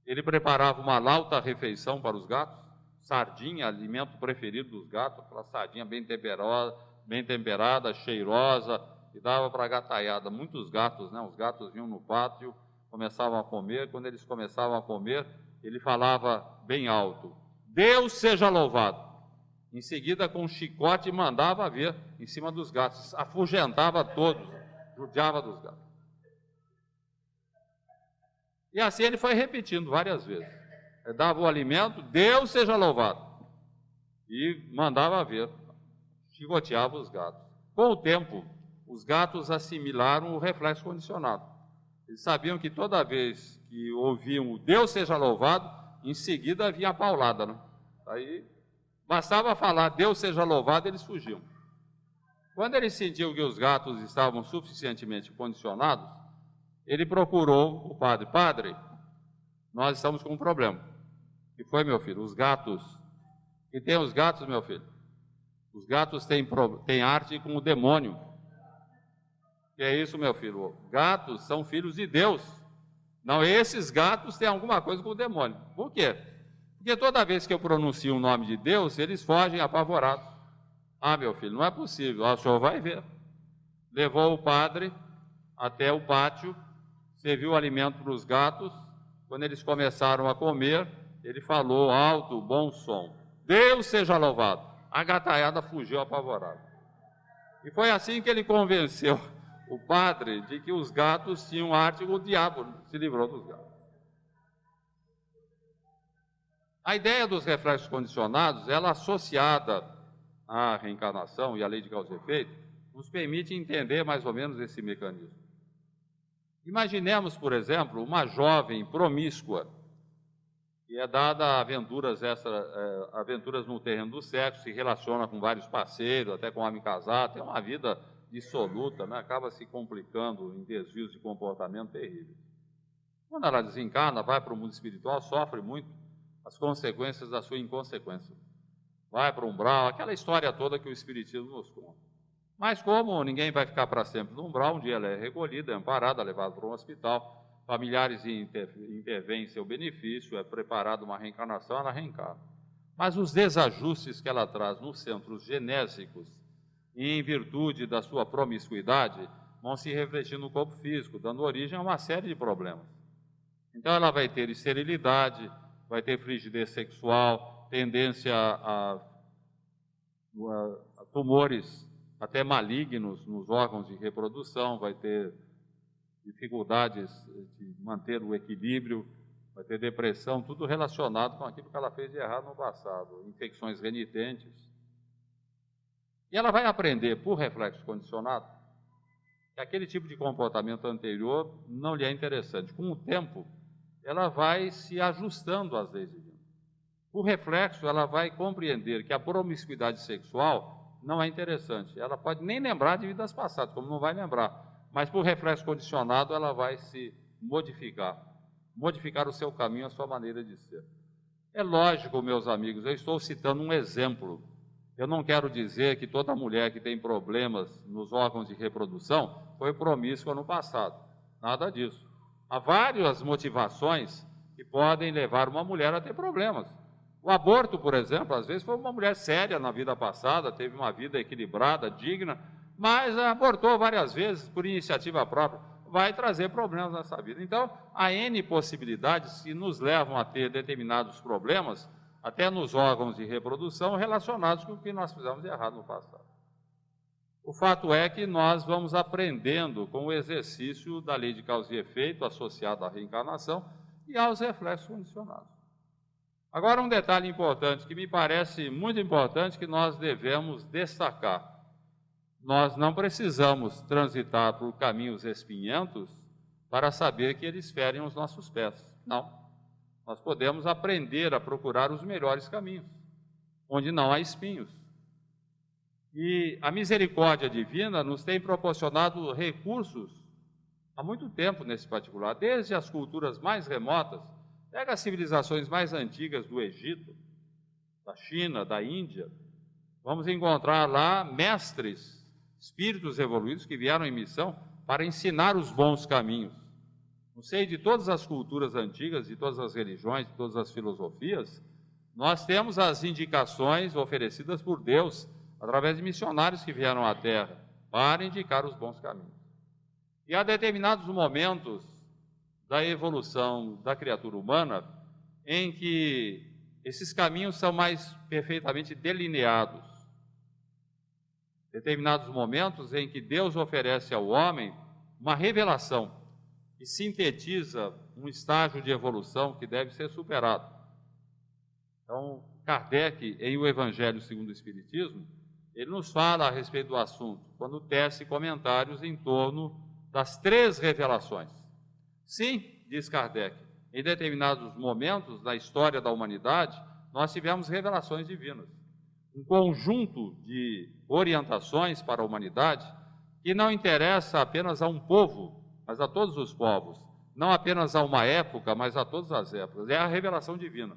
Ele preparava uma lauta refeição para os gatos, sardinha, alimento preferido dos gatos, aquela sardinha bem temperada, cheirosa, e dava para a gataiada. Muitos gatos, né? Os gatos vinham no pátio, começavam a comer. Quando eles começavam a comer, ele falava bem alto: Deus seja louvado. Em seguida, com um chicote, mandava ver em cima dos gatos, afugentava todos, judiava dos gatos. E assim ele foi repetindo várias vezes. Ele dava o alimento, Deus seja louvado. E mandava ver, chicoteava os gatos. Com o tempo, os gatos assimilaram o reflexo condicionado. Eles sabiam que toda vez que ouviam o Deus seja louvado, em seguida vinha a paulada, né? Aí bastava falar Deus seja louvado, eles fugiam. Quando ele sentiu que os gatos estavam suficientemente condicionados, ele procurou o padre. Padre, nós estamos com um problema. O que foi, meu filho? Os gatos. E tem os gatos, meu filho? Os gatos têm arte com o demônio. Que é isso, meu filho? Gatos são filhos de Deus. Não, esses gatos têm alguma coisa com o demônio. Por quê? Porque toda vez que eu pronuncio o nome de Deus, eles fogem apavorados. Ah, meu filho, não é possível. O senhor vai ver. Levou o padre até o pátio, serviu o alimento para os gatos. Quando eles começaram a comer, ele falou alto, bom som: Deus seja louvado. A gataiada fugiu apavorada. E foi assim que ele convenceu o padre de que os gatos tinham arte com o diabo, se livrou dos gatos. A ideia dos reflexos condicionados, ela associada à reencarnação e à lei de causa e efeito, nos permite entender mais ou menos esse mecanismo. Imaginemos, por exemplo, uma jovem promíscua, que é dada a aventuras no terreno do sexo, se relaciona com vários parceiros, até com homem casado, tem uma vida dissoluta, né? Acaba se complicando em desvios de comportamento terríveis. Quando ela desencarna, vai para o mundo espiritual, sofre muito as consequências da sua inconsequência. Vai para o umbral, aquela história toda que o Espiritismo nos conta. Mas como ninguém vai ficar para sempre no umbral, um dia ela é recolhida, é amparada, levada para um hospital, familiares intervêm em seu benefício, é preparada uma reencarnação, ela reencarna. Mas os desajustes que ela traz nos centros genésicos, e em virtude da sua promiscuidade, vão se refletir no corpo físico, dando origem a uma série de problemas. Então ela vai ter esterilidade, vai ter frigidez sexual, tendência a tumores até malignos nos órgãos de reprodução, vai ter dificuldades de manter o equilíbrio, vai ter depressão, tudo relacionado com aquilo que ela fez de errado no passado, infecções renitentes. E ela vai aprender, por reflexo condicionado, que aquele tipo de comportamento anterior não lhe é interessante. Com o tempo, ela vai se ajustando às leis divinas. Por reflexo, ela vai compreender que a promiscuidade sexual não é interessante. Ela pode nem lembrar de vidas passadas, como não vai lembrar, mas por reflexo condicionado ela vai se modificar o seu caminho, a sua maneira de ser. É lógico, meus amigos, eu estou citando um exemplo. Eu não quero dizer que toda mulher que tem problemas nos órgãos de reprodução foi promíscua no passado. Nada disso. Há várias motivações que podem levar uma mulher a ter problemas. O aborto, por exemplo, às vezes foi uma mulher séria na vida passada, teve uma vida equilibrada, digna, mas abortou várias vezes por iniciativa própria, vai trazer problemas nessa vida. Então, há N possibilidades que nos levam a ter determinados problemas, até nos órgãos de reprodução, relacionados com o que nós fizemos de errado no passado. O fato é que nós vamos aprendendo com o exercício da lei de causa e efeito associada à reencarnação e aos reflexos condicionados. Agora, um detalhe importante, que me parece muito importante, que nós devemos destacar. Nós não precisamos transitar por caminhos espinhentos para saber que eles ferem os nossos pés. Não. nós podemos aprender a procurar os melhores caminhos, onde não há espinhos. E a misericórdia divina nos tem proporcionado recursos há muito tempo nesse particular, desde as culturas mais remotas, pega as civilizações mais antigas do Egito, da China, da Índia, vamos encontrar lá mestres, espíritos evoluídos que vieram em missão para ensinar os bons caminhos. No seio de todas as culturas antigas, de todas as religiões, de todas as filosofias, nós temos as indicações oferecidas por Deus através de missionários que vieram à Terra para indicar os bons caminhos. E há determinados momentos da evolução da criatura humana em que esses caminhos são mais perfeitamente delineados. Determinados momentos em que Deus oferece ao homem uma revelação que sintetiza um estágio de evolução que deve ser superado. Então, Kardec, em O Evangelho segundo o Espiritismo, ele nos fala a respeito do assunto, quando tece comentários em torno das 3 revelações. Sim, diz Kardec, em determinados momentos da história da humanidade, nós tivemos revelações divinas. Um conjunto de orientações para a humanidade que não interessa apenas a um povo, mas a todos os povos. Não apenas a uma época, mas a todas as épocas. É a revelação divina.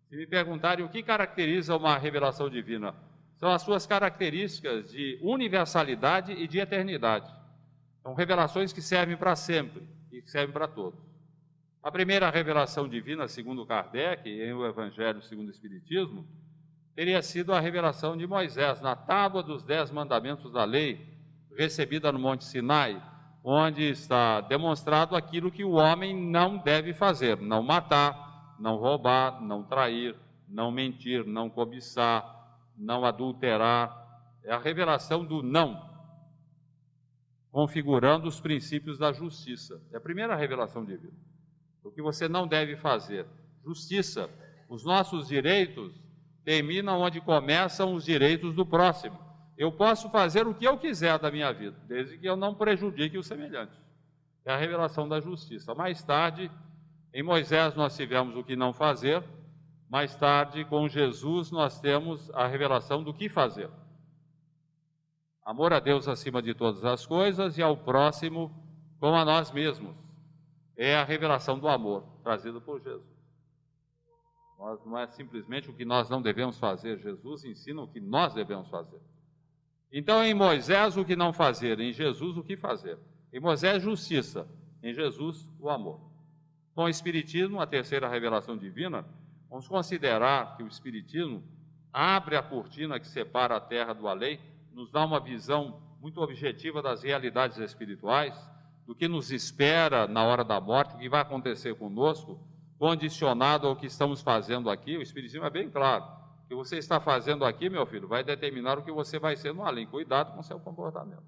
Se me perguntarem o que caracteriza uma revelação divina, são as suas características de universalidade e de eternidade. São revelações que servem para sempre e que servem para todos. A primeira revelação divina, segundo Kardec, em O Evangelho segundo o Espiritismo, teria sido a revelação de Moisés, na tábua dos 10 mandamentos da lei, recebida no Monte Sinai, onde está demonstrado aquilo que o homem não deve fazer: não matar, não roubar, não trair, não mentir, não cobiçar, não adulterar. É a revelação do não, configurando os princípios da justiça. É a primeira revelação divina. O que você não deve fazer. Justiça. Os nossos direitos terminam onde começam os direitos do próximo. Eu posso fazer o que eu quiser da minha vida, desde que eu não prejudique o semelhante. É a revelação da justiça. Mais tarde, em Moisés nós tivemos o que não fazer. Mais tarde, com Jesus, nós temos a revelação do que fazer. Amor a Deus acima de todas as coisas e ao próximo como a nós mesmos. É a revelação do amor, trazida por Jesus. Não é simplesmente o que nós não devemos fazer. Jesus ensina o que nós devemos fazer. Então, em Moisés, o que não fazer. Em Jesus, o que fazer. Em Moisés, justiça. Em Jesus, o amor. Com o Espiritismo, a terceira revelação divina, vamos considerar que o Espiritismo abre a cortina que separa a terra do além, nos dá uma visão muito objetiva das realidades espirituais, do que nos espera na hora da morte, o que vai acontecer conosco, condicionado ao que estamos fazendo aqui. O Espiritismo é bem claro. O que você está fazendo aqui, meu filho, vai determinar o que você vai ser no além. Cuidado com o seu comportamento.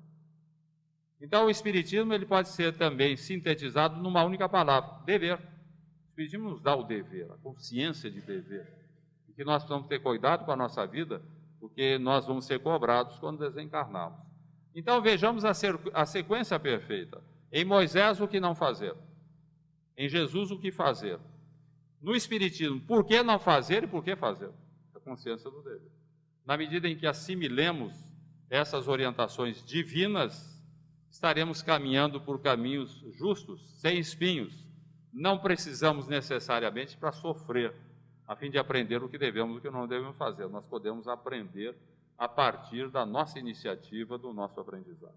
Então, o Espiritismo ele pode ser também sintetizado numa única palavra: dever. O Espiritismo nos dá o dever, a consciência de dever. E que nós precisamos ter cuidado com a nossa vida, porque nós vamos ser cobrados quando desencarnarmos. Então, vejamos a sequência perfeita. Em Moisés, o que não fazer. Em Jesus, o que fazer. No Espiritismo, por que não fazer e por que fazer? A consciência do dever. Na medida em que assimilemos essas orientações divinas, estaremos caminhando por caminhos justos, sem espinhos. Não precisamos necessariamente para sofrer, a fim de aprender o que devemos e o que não devemos fazer. Nós podemos aprender a partir da nossa iniciativa, do nosso aprendizado.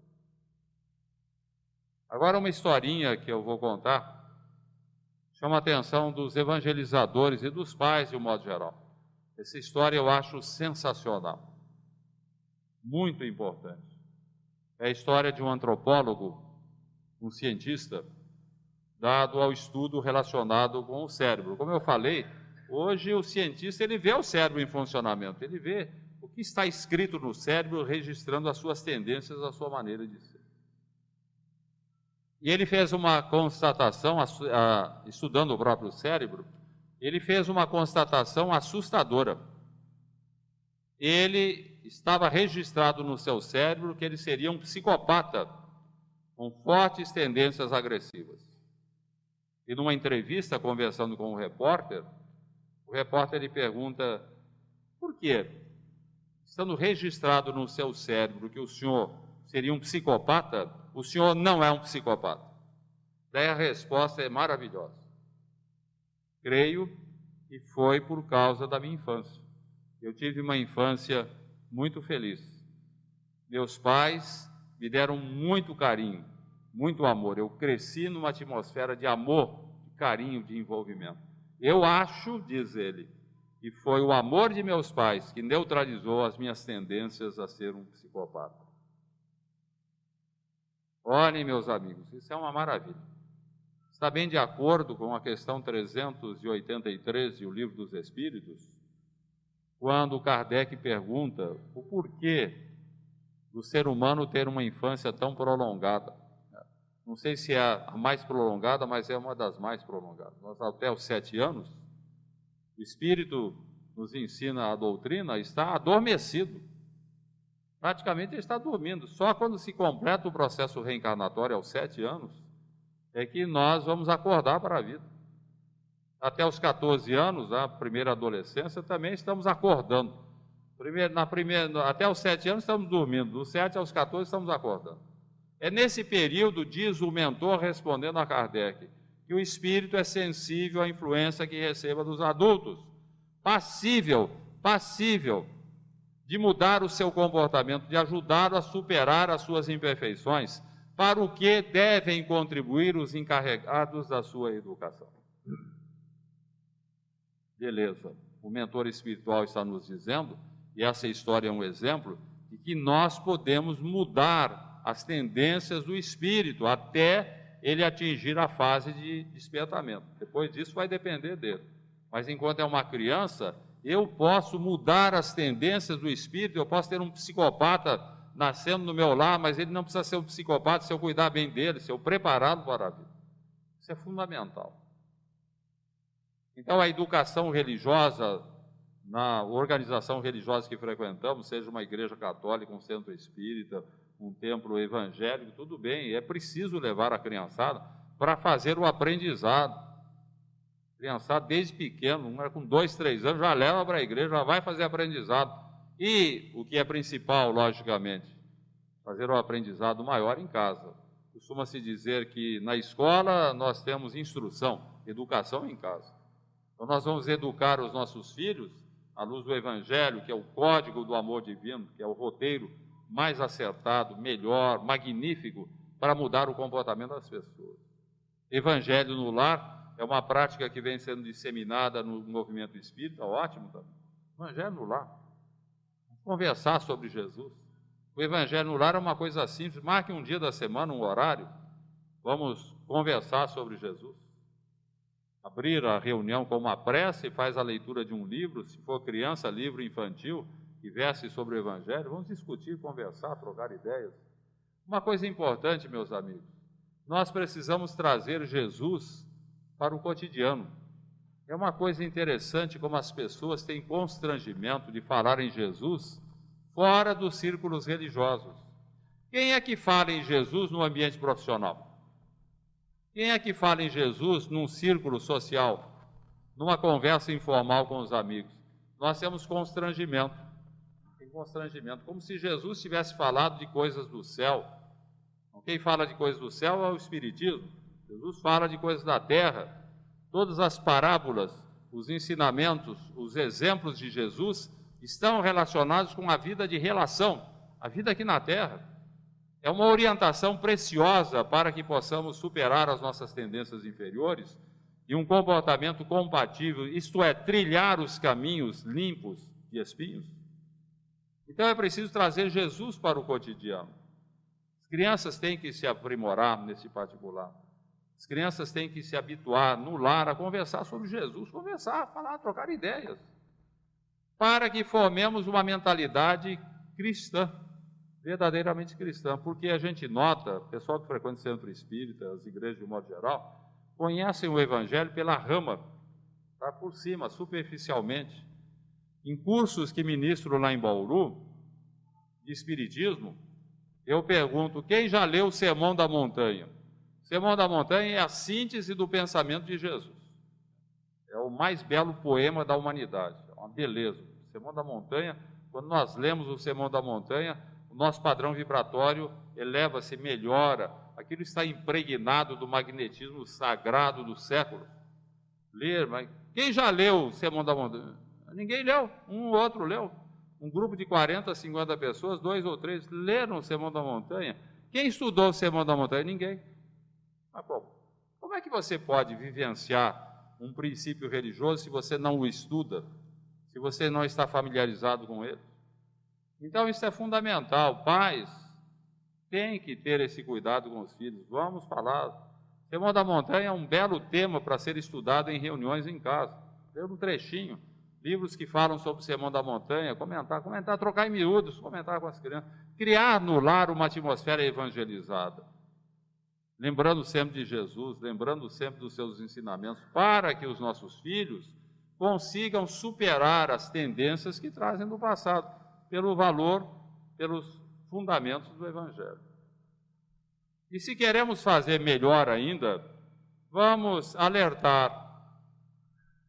Agora, uma historinha que eu vou contar chama a atenção dos evangelizadores e dos pais, de um modo geral. Essa história eu acho sensacional, muito importante. É a história de um antropólogo, um cientista, dado ao estudo relacionado com o cérebro. Como eu falei, hoje o cientista ele vê o cérebro em funcionamento, ele vê o que está escrito no cérebro, registrando as suas tendências, a sua maneira de ser. E ele fez uma constatação, estudando o próprio cérebro, ele fez uma constatação assustadora. Ele estava registrado no seu cérebro que ele seria um psicopata com fortes tendências agressivas. E numa entrevista, conversando com o repórter lhe pergunta: por quê? Estando registrado no seu cérebro que o senhor seria um psicopata, o senhor não é um psicopata. Daí a resposta é maravilhosa. Creio que foi por causa da minha infância. Eu tive uma infância muito feliz. Meus pais me deram muito carinho, muito amor. Eu cresci numa atmosfera de amor, de carinho, de envolvimento. Eu acho, diz ele, que foi o amor de meus pais que neutralizou as minhas tendências a ser um psicopata. Olhem, meus amigos, isso é uma maravilha. Está bem de acordo com a questão 383 de O Livro dos Espíritos, quando Kardec pergunta o porquê do ser humano ter uma infância tão prolongada. Não sei se é a mais prolongada, mas é uma das mais prolongadas. Nós, até os 7 anos, o Espírito nos ensina a doutrina, está adormecido. Praticamente ele está dormindo. Só quando se completa o processo reencarnatório aos 7 anos, é que nós vamos acordar para a vida. Até os 14 anos, a primeira adolescência, também estamos acordando. Até os 7 anos estamos dormindo, dos 7 aos 14 estamos acordando. É nesse período, diz o mentor respondendo a Kardec, que o espírito é sensível à influência que receba dos adultos, passível de mudar o seu comportamento, de ajudá-lo a superar as suas imperfeições, para o que devem contribuir os encarregados da sua educação. Beleza, o mentor espiritual está nos dizendo, e essa história é um exemplo, de que nós podemos mudar as tendências do espírito até ele atingir a fase de despertamento. Depois disso vai depender dele. Mas enquanto é uma criança, eu posso mudar as tendências do espírito, eu posso ter um psicopata nascendo no meu lar, mas ele não precisa ser um psicopata se eu cuidar bem dele, se eu prepará-lo para a vida. Isso é fundamental. Então, a educação religiosa, na organização religiosa que frequentamos, seja uma igreja católica, um centro espírita, um templo evangélico, tudo bem, é preciso levar a criançada para fazer o aprendizado. A criançada, desde pequeno, com 2, 3 anos, já leva para a igreja, já vai fazer aprendizado. E o que é principal, logicamente, fazer o aprendizado maior em casa. Costuma-se dizer que na escola nós temos instrução, educação em casa. Então nós vamos educar os nossos filhos à luz do Evangelho, que é o código do amor divino, que é o roteiro mais acertado, melhor, magnífico, para mudar o comportamento das pessoas. Evangelho no lar é uma prática que vem sendo disseminada no movimento espírita, ótimo também. Evangelho no lar. Conversar sobre Jesus. O Evangelho no lar é uma coisa simples, marque um dia da semana, um horário, vamos conversar sobre Jesus. Abrir a reunião com uma prece, faz a leitura de um livro, se for criança, livro infantil, que verse sobre o Evangelho, vamos discutir, conversar, trocar ideias. Uma coisa importante, meus amigos, nós precisamos trazer Jesus para o cotidiano. É uma coisa interessante como as pessoas têm constrangimento de falar em Jesus fora dos círculos religiosos. Quem é que fala em Jesus no ambiente profissional? Quem é que fala em Jesus num círculo social, numa conversa informal com os amigos? Nós temos constrangimento. Tem constrangimento, como se Jesus tivesse falado de coisas do céu. Quem fala de coisas do céu é o Espiritismo. Jesus fala de coisas da terra. Todas as parábolas, os ensinamentos, os exemplos de Jesus estão relacionados com a vida de relação, a vida aqui na terra. É uma orientação preciosa para que possamos superar as nossas tendências inferiores e um comportamento compatível, isto é, trilhar os caminhos limpos de espinhos. Então é preciso trazer Jesus para o cotidiano. As crianças têm que se aprimorar nesse particular. As crianças têm que se habituar no lar a conversar sobre Jesus, conversar, falar, trocar ideias, para que formemos uma mentalidade cristã, verdadeiramente cristã, porque a gente nota, o pessoal que frequenta o centro espírita, as igrejas de um modo geral, conhecem o Evangelho pela rama, tá por cima, superficialmente. Em cursos que ministro lá em Bauru, de Espiritismo, eu pergunto, quem já leu o Sermão da Montanha? Sermão da Montanha é a síntese do pensamento de Jesus. É o mais belo poema da humanidade, é uma beleza. O Sermão da Montanha, quando nós lemos o Sermão da Montanha, o nosso padrão vibratório eleva-se, melhora, aquilo está impregnado do magnetismo sagrado do século. Ler, mas quem já leu o Sermão da Montanha? Ninguém leu, um ou outro leu. Um grupo de 40, 50 pessoas, 2 ou 3 leram o Sermão da Montanha. Quem estudou o Sermão da Montanha? Ninguém. Mas como é que você pode vivenciar um princípio religioso se você não o estuda, se você não está familiarizado com ele? Então isso é fundamental. Pais têm que ter esse cuidado com os filhos. Vamos falar. O Sermão da Montanha é um belo tema para ser estudado em reuniões em casa. Ler um trechinho. Livros que falam sobre o Sermão da Montanha, comentar, trocar em miúdos, comentar com as crianças. Criar no lar uma atmosfera evangelizada. Lembrando sempre de Jesus, lembrando sempre dos seus ensinamentos, para que os nossos filhos consigam superar as tendências que trazem do passado, pelo valor, pelos fundamentos do Evangelho. E se queremos fazer melhor ainda, vamos alertar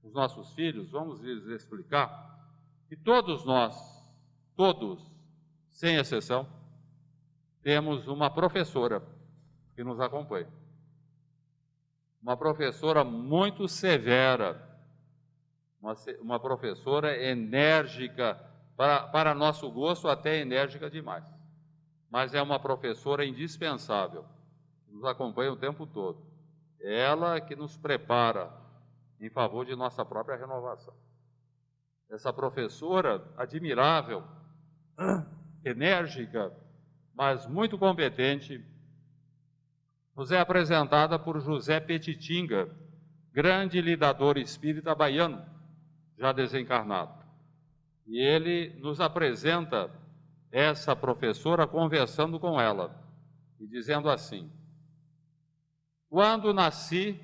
os nossos filhos, vamos lhes explicar que todos nós, todos, sem exceção, temos uma professora que nos acompanha. Uma professora muito severa, uma professora enérgica, para nosso gosto até enérgica demais, mas é uma professora indispensável, que nos acompanha o tempo todo. É ela que nos prepara em favor de nossa própria renovação. Essa professora admirável, enérgica, mas muito competente, nos é apresentada por José Petitinga, grande lidador espírita baiano, já desencarnado. E ele nos apresenta essa professora conversando com ela e dizendo assim: quando nasci,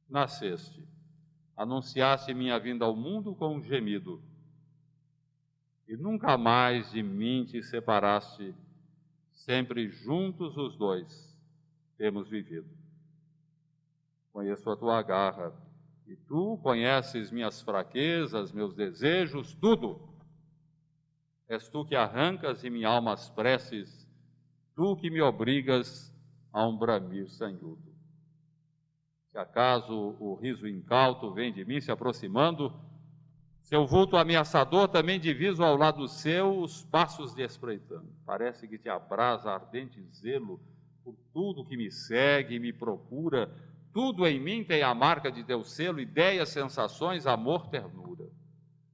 nasceste, anunciaste minha vinda ao mundo com um gemido, e nunca mais de mim te separaste, sempre juntos os dois temos vivido. Conheço a tua garra, e tu conheces minhas fraquezas, meus desejos, tudo. És tu que arrancas em minha alma as preces, tu que me obrigas a um bramir sanhudo. Se acaso o riso incauto vem de mim se aproximando, seu vulto ameaçador também diviso ao lado seu os passos de espreitando. Parece que te abrasa ardente zelo por tudo que me segue e me procura. Tudo em mim tem a marca de teu selo, ideias, sensações, amor, ternura.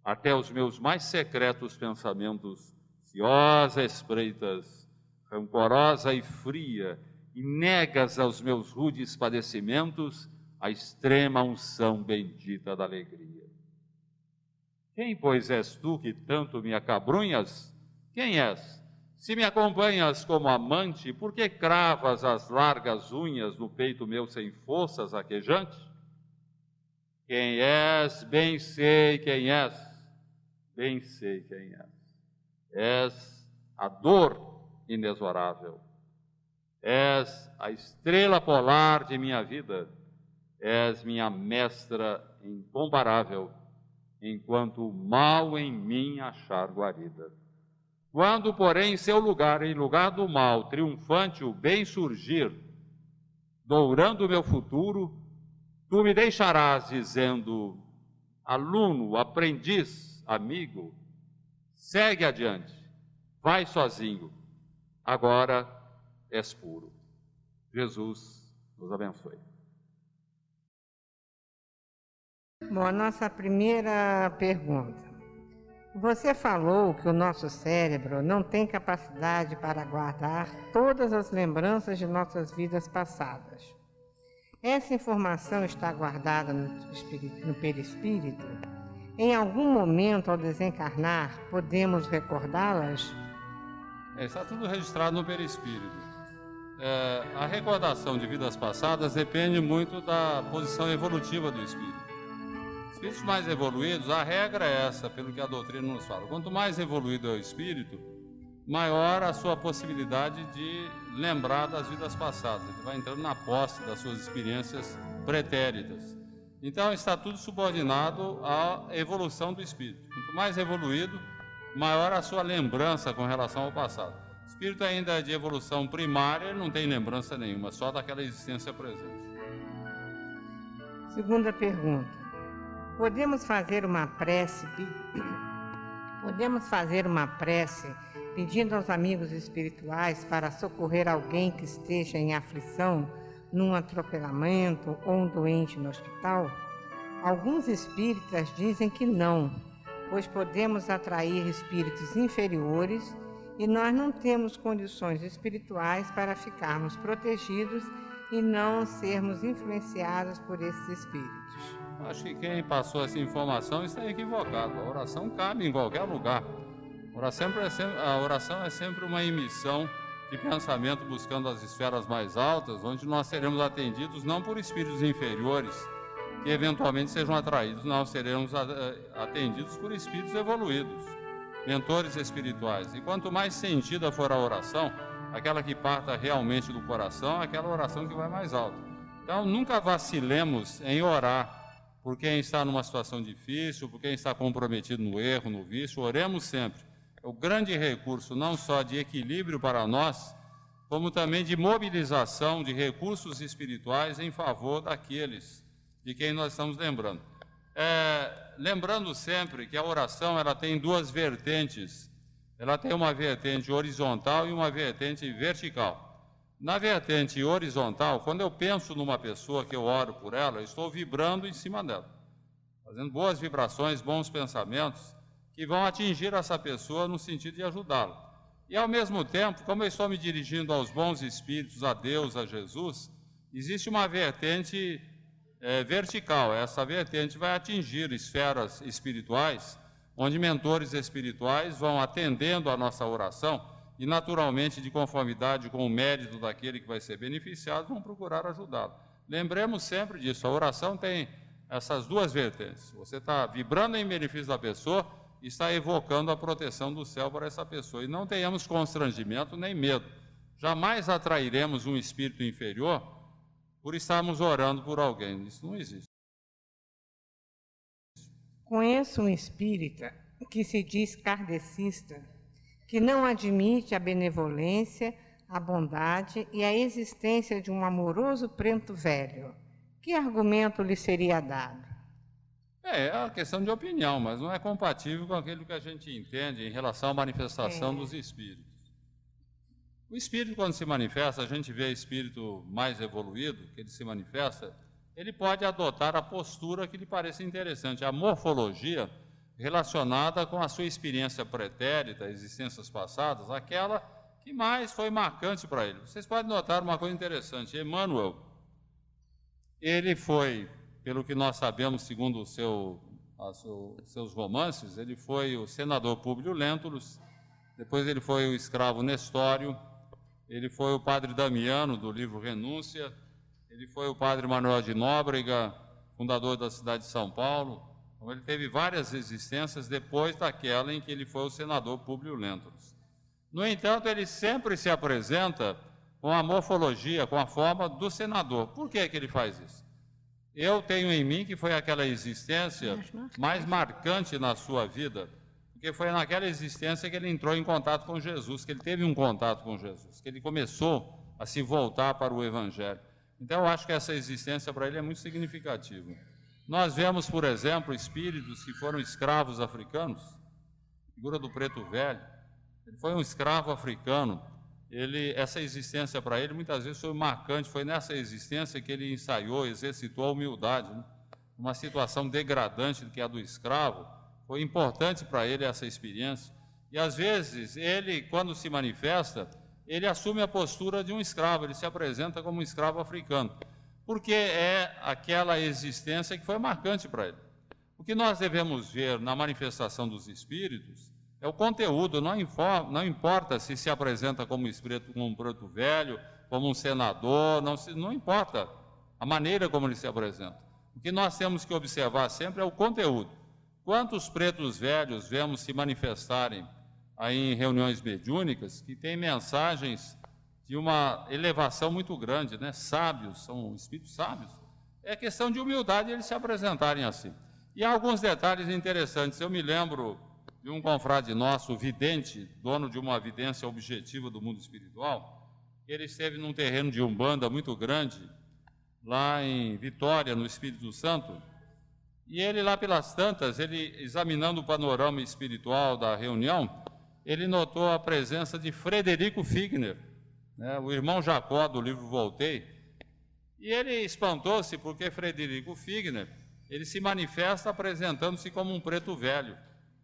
Até os meus mais secretos pensamentos, ciosa espreitas, rancorosa e fria, e negas aos meus rudes padecimentos a extrema unção bendita da alegria. Quem, pois, és tu que tanto me acabrunhas? Quem és? Se me acompanhas como amante, por que cravas as largas unhas no peito meu sem forças aquejante? Quem és, bem sei quem és, bem sei quem és. És a dor inexorável, és a estrela polar de minha vida, és minha mestra incomparável, enquanto o mal em mim achar guarida. Quando, porém, em seu lugar, em lugar do mal, triunfante o bem surgir, dourando o meu futuro, tu me deixarás dizendo: aluno, aprendiz, amigo, segue adiante, vai sozinho, agora és puro. Jesus nos abençoe. Bom, a nossa primeira pergunta. Você falou que o nosso cérebro não tem capacidade para guardar todas as lembranças de nossas vidas passadas. Essa informação está guardada no perispírito? Em algum momento, ao desencarnar, podemos recordá-las? Está tudo registrado no perispírito. A recordação de vidas passadas depende muito da posição evolutiva do espírito. Espíritos mais evoluídos, a regra é essa, pelo que a doutrina nos fala. Quanto mais evoluído é o espírito, maior a sua possibilidade de lembrar das vidas passadas. Ele vai entrando na posse das suas experiências pretéritas. Então, está tudo subordinado à evolução do espírito. Quanto mais evoluído, maior a sua lembrança com relação ao passado. O espírito ainda de evolução primária, ele não tem lembrança nenhuma, só daquela existência presente. Segunda pergunta. Podemos fazer uma prece pedindo aos amigos espirituais para socorrer alguém que esteja em aflição, num atropelamento ou um doente no hospital? Alguns espíritas dizem que não, pois podemos atrair espíritos inferiores e nós não temos condições espirituais para ficarmos protegidos e não sermos influenciados por esses espíritos. Acho que quem passou essa informação está equivocado. A oração cabe em qualquer lugar. A oração é sempre uma emissão de pensamento buscando as esferas mais altas, onde nós seremos atendidos não por espíritos inferiores, que eventualmente sejam atraídos, não, seremos atendidos por espíritos evoluídos, mentores espirituais. E quanto mais sentida for a oração, aquela que parta realmente do coração, aquela oração que vai mais alto. Então, nunca vacilemos em orar por quem está numa situação difícil, por quem está comprometido no erro, no vício. Oremos sempre. É o grande recurso, não só de equilíbrio para nós, como também de mobilização de recursos espirituais em favor daqueles de quem nós estamos lembrando. Lembrando sempre que a oração ela tem duas vertentes. Ela tem uma vertente horizontal e uma vertente vertical. Na vertente horizontal, quando eu penso numa pessoa que eu oro por ela, eu estou vibrando em cima dela, fazendo boas vibrações, bons pensamentos, que vão atingir essa pessoa no sentido de ajudá-la. E, ao mesmo tempo, como eu estou me dirigindo aos bons espíritos, a Deus, a Jesus, existe uma vertente vertical. Essa vertente vai atingir esferas espirituais, onde mentores espirituais vão atendendo a nossa oração e, naturalmente, de conformidade com o mérito daquele que vai ser beneficiado, vão procurar ajudá-lo. Lembremos sempre disso, a oração tem essas duas vertentes. Você está vibrando em benefício da pessoa e está evocando a proteção do céu para essa pessoa. E não tenhamos constrangimento nem medo. Jamais atrairemos um espírito inferior por estarmos orando por alguém. Isso não existe. Conheço um espírita que se diz kardecista, que não admite a benevolência, a bondade e a existência de um amoroso preto velho. Que argumento lhe seria dado? É uma questão de opinião, mas não é compatível com aquilo que a gente entende em relação à manifestação dos espíritos. O espírito, quando se manifesta, a gente vê espírito mais evoluído, que ele se manifesta, ele pode adotar a postura que lhe pareça interessante, a morfologia relacionada com a sua experiência pretérita, existências passadas, aquela que mais foi marcante para ele. Vocês podem notar uma coisa interessante, Emmanuel, ele foi, pelo que nós sabemos, segundo seus romances, ele foi o senador Públio Lentulus, depois ele foi o escravo Nestório, ele foi o padre Damiano, do livro Renúncia, ele foi o padre Manuel de Nóbrega, fundador da cidade de São Paulo. Então, ele teve várias existências depois daquela em que ele foi o senador Públio Lentulus. No entanto, ele sempre se apresenta com a morfologia, com a forma do senador. Por que ele faz isso? Eu tenho em mim que foi aquela existência mais marcante na sua vida, porque foi naquela existência que ele entrou em contato com Jesus, que ele teve um contato com Jesus, que ele começou a se voltar para o Evangelho. Então, eu acho que essa existência para ele é muito significativa. Nós vemos, por exemplo, espíritos que foram escravos africanos, figura do preto velho, ele foi um escravo africano, essa existência para ele muitas vezes foi marcante, foi nessa existência que ele ensaiou, exercitou a humildade, né? Uma situação degradante que é a do escravo, foi importante para ele essa experiência. E às vezes ele, quando se manifesta, ele assume a postura de um escravo, ele se apresenta como um escravo africano, porque é aquela existência que foi marcante para ele. O que nós devemos ver na manifestação dos espíritos é o conteúdo, não importa se apresenta como um preto velho, como um senador, não importa a maneira como ele se apresenta. O que nós temos que observar sempre é o conteúdo. Quantos pretos velhos vemos se manifestarem aí em reuniões mediúnicas, que têm mensagens de uma elevação muito grande, né? Sábios, são espíritos sábios. É questão de humildade eles se apresentarem assim. E há alguns detalhes interessantes. Eu me lembro de um confrade nosso, vidente, dono de uma vidência objetiva do mundo espiritual. Ele esteve num terreno de Umbanda muito grande, lá em Vitória, no Espírito Santo, e ele lá pelas tantas, ele examinando o panorama espiritual da reunião, ele notou a presença de Frederico Figner, né, o irmão Jacó do livro Voltei, e ele espantou-se porque Frederico Figner, ele se manifesta apresentando-se como um preto velho.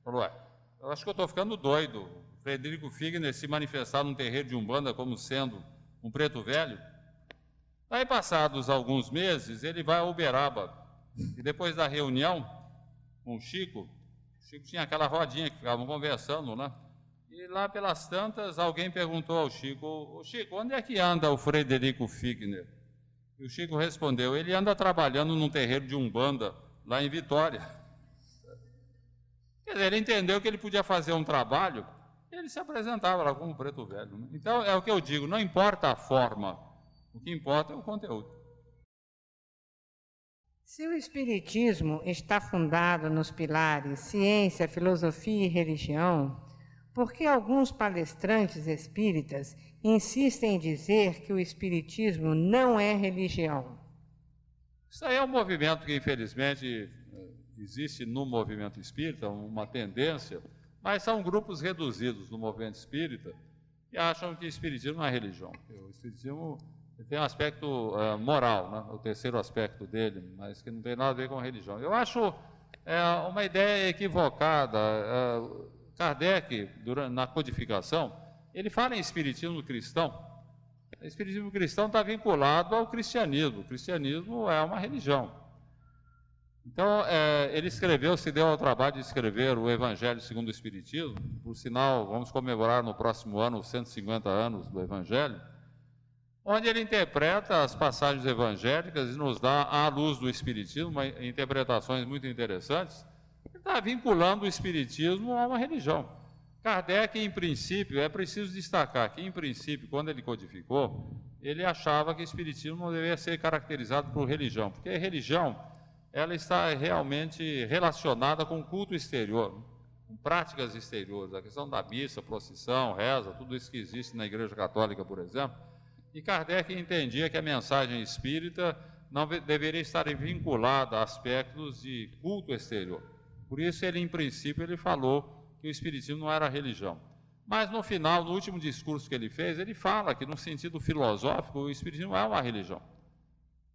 Falou, eu acho que eu estou ficando doido, Frederico Figner se manifestar num terreiro de Umbanda como sendo um preto velho. Aí, passados alguns meses, ele vai a Uberaba, e depois da reunião com o Chico tinha aquela rodinha que ficavam conversando, né? E lá pelas tantas, alguém perguntou ao Chico, Chico, onde é que anda o Frederico Figner? E o Chico respondeu, ele anda trabalhando num terreiro de Umbanda, lá em Vitória. Quer dizer, ele entendeu que ele podia fazer um trabalho, e ele se apresentava lá como preto velho, né? Então, é o que eu digo, não importa a forma, o que importa é o conteúdo. Se o Espiritismo está fundado nos pilares ciência, filosofia e religião, por que alguns palestrantes espíritas insistem em dizer que o Espiritismo não é religião? Isso aí é um movimento que, infelizmente, existe no movimento espírita, uma tendência, mas são grupos reduzidos no movimento espírita que acham que o Espiritismo não é religião. O Espiritismo tem um aspecto moral, né? O terceiro aspecto dele, mas que não tem nada a ver com a religião. Eu acho uma ideia equivocada. Kardec, na codificação, ele fala em espiritismo cristão. O espiritismo cristão está vinculado ao cristianismo. O cristianismo é uma religião. Então, ele escreveu, se deu ao trabalho de escrever o Evangelho segundo o Espiritismo. Por sinal, vamos comemorar no próximo ano os 150 anos do Evangelho, onde ele interpreta as passagens evangélicas e nos dá, à luz do Espiritismo, interpretações muito interessantes. Ele está vinculando o Espiritismo a uma religião. Kardec, em princípio, é preciso destacar que, em princípio, quando ele codificou, ele achava que o Espiritismo não deveria ser caracterizado por religião, porque a religião, ela está realmente relacionada com o culto exterior, com práticas exteriores, a questão da missa, procissão, reza, tudo isso que existe na Igreja Católica, por exemplo. E Kardec entendia que a mensagem espírita não deveria estar vinculada a aspectos de culto exterior. Por isso, ele, em princípio, ele falou que o Espiritismo não era religião. Mas, no final, no último discurso que ele fez, ele fala que, no sentido filosófico, o Espiritismo é uma religião.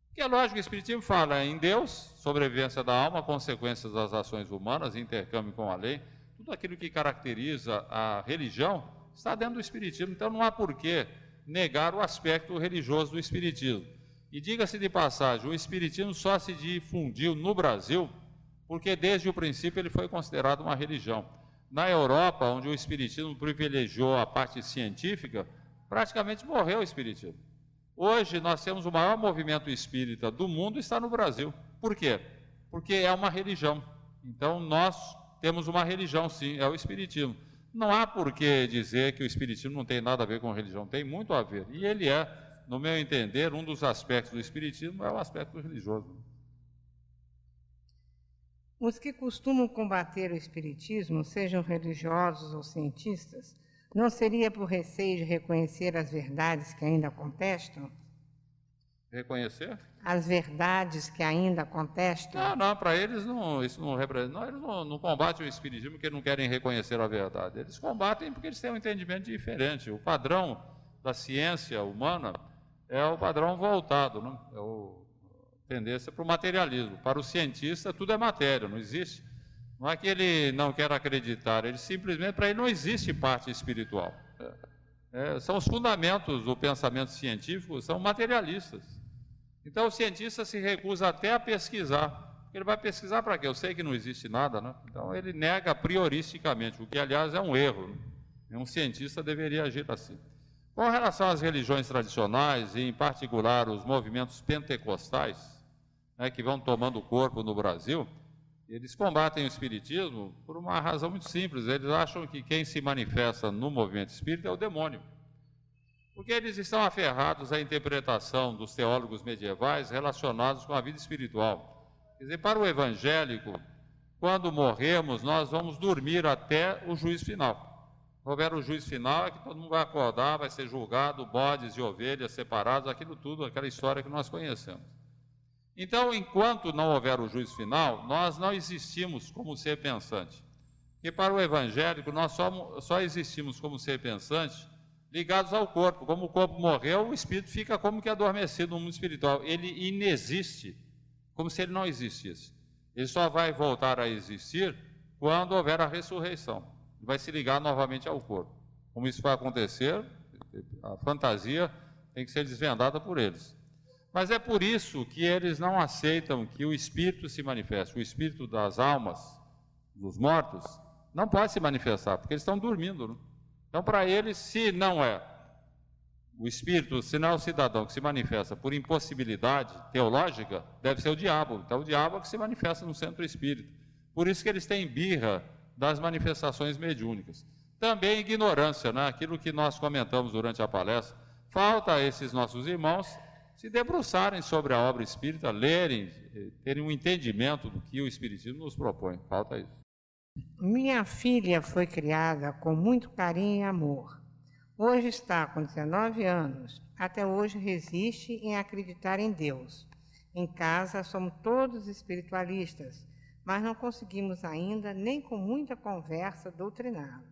Porque é lógico que o Espiritismo fala em Deus, sobrevivência da alma, consequências das ações humanas, intercâmbio com a lei, tudo aquilo que caracteriza a religião está dentro do Espiritismo. Então, não há porquê negar o aspecto religioso do Espiritismo. E diga-se de passagem, o Espiritismo só se difundiu no Brasil porque desde o princípio ele foi considerado uma religião. Na Europa, onde o Espiritismo privilegiou a parte científica, praticamente morreu o Espiritismo. Hoje nós temos o maior movimento espírita do mundo está no Brasil. Por quê? Porque é uma religião. Então nós temos uma religião, sim, é o Espiritismo. Não há por que dizer que o Espiritismo não tem nada a ver com religião, tem muito a ver. E ele é, no meu entender, um dos aspectos do Espiritismo é o aspecto religioso. Os que costumam combater o Espiritismo, sejam religiosos ou cientistas, não seria por receio de reconhecer as verdades que ainda contestam? Reconhecer? As verdades que ainda contestam? Não, para eles isso não representa. Eles não combatem o Espiritismo porque não querem reconhecer a verdade. Eles combatem porque eles têm um entendimento diferente. O padrão da ciência humana é o padrão voltado, né? É a tendência para o materialismo. Para o cientista, tudo é matéria, não existe. Não é que ele não quer acreditar, ele simplesmente, para ele não existe parte espiritual. São os fundamentos do pensamento científico, são materialistas. Então o cientista se recusa até a pesquisar. Ele vai pesquisar para quê? Eu sei que não existe nada, né? Então ele nega prioristicamente, o que aliás é um erro, né? Um cientista deveria agir assim. Com relação às religiões tradicionais, e em particular os movimentos pentecostais, né, que vão tomando corpo no Brasil, Eles combatem o espiritismo por uma razão muito simples. Eles acham que quem se manifesta no movimento espírita é o demônio. Porque eles estão aferrados à interpretação dos teólogos medievais relacionados com a vida espiritual. Quer dizer, para o evangélico, quando morremos, nós vamos dormir até o juízo final. Se houver o juízo final, é que todo mundo vai acordar, vai ser julgado, bodes e ovelhas separados, aquilo tudo, aquela história que nós conhecemos. Então, enquanto não houver o juízo final, nós não existimos como ser pensante. Porque para o evangélico, nós só existimos como ser pensante ligados ao corpo. Como o corpo morreu, o espírito fica como que adormecido no mundo espiritual. Ele inexiste, como se ele não existisse. Ele só vai voltar a existir quando houver a ressurreição. Ele vai se ligar novamente ao corpo. Como isso vai acontecer, a fantasia tem que ser desvendada por eles. Mas é por isso que eles não aceitam que o espírito se manifeste. O espírito das almas, dos mortos, não pode se manifestar, porque eles estão dormindo, né? Então, para eles, se não é o espírito, se não é o cidadão que se manifesta por impossibilidade teológica, deve ser o diabo. Então, o diabo é que se manifesta no centro espírita. Por isso que eles têm birra das manifestações mediúnicas. Também ignorância, né? Aquilo que nós comentamos durante a palestra. Falta a esses nossos irmãos se debruçarem sobre a obra espírita, lerem, terem um entendimento do que o espiritismo nos propõe. Falta isso. Minha filha foi criada com muito carinho e amor. Hoje está com 19 anos. Até hoje resiste em acreditar em Deus. Em casa somos todos espiritualistas, mas não conseguimos ainda, nem com muita conversa, doutriná-la.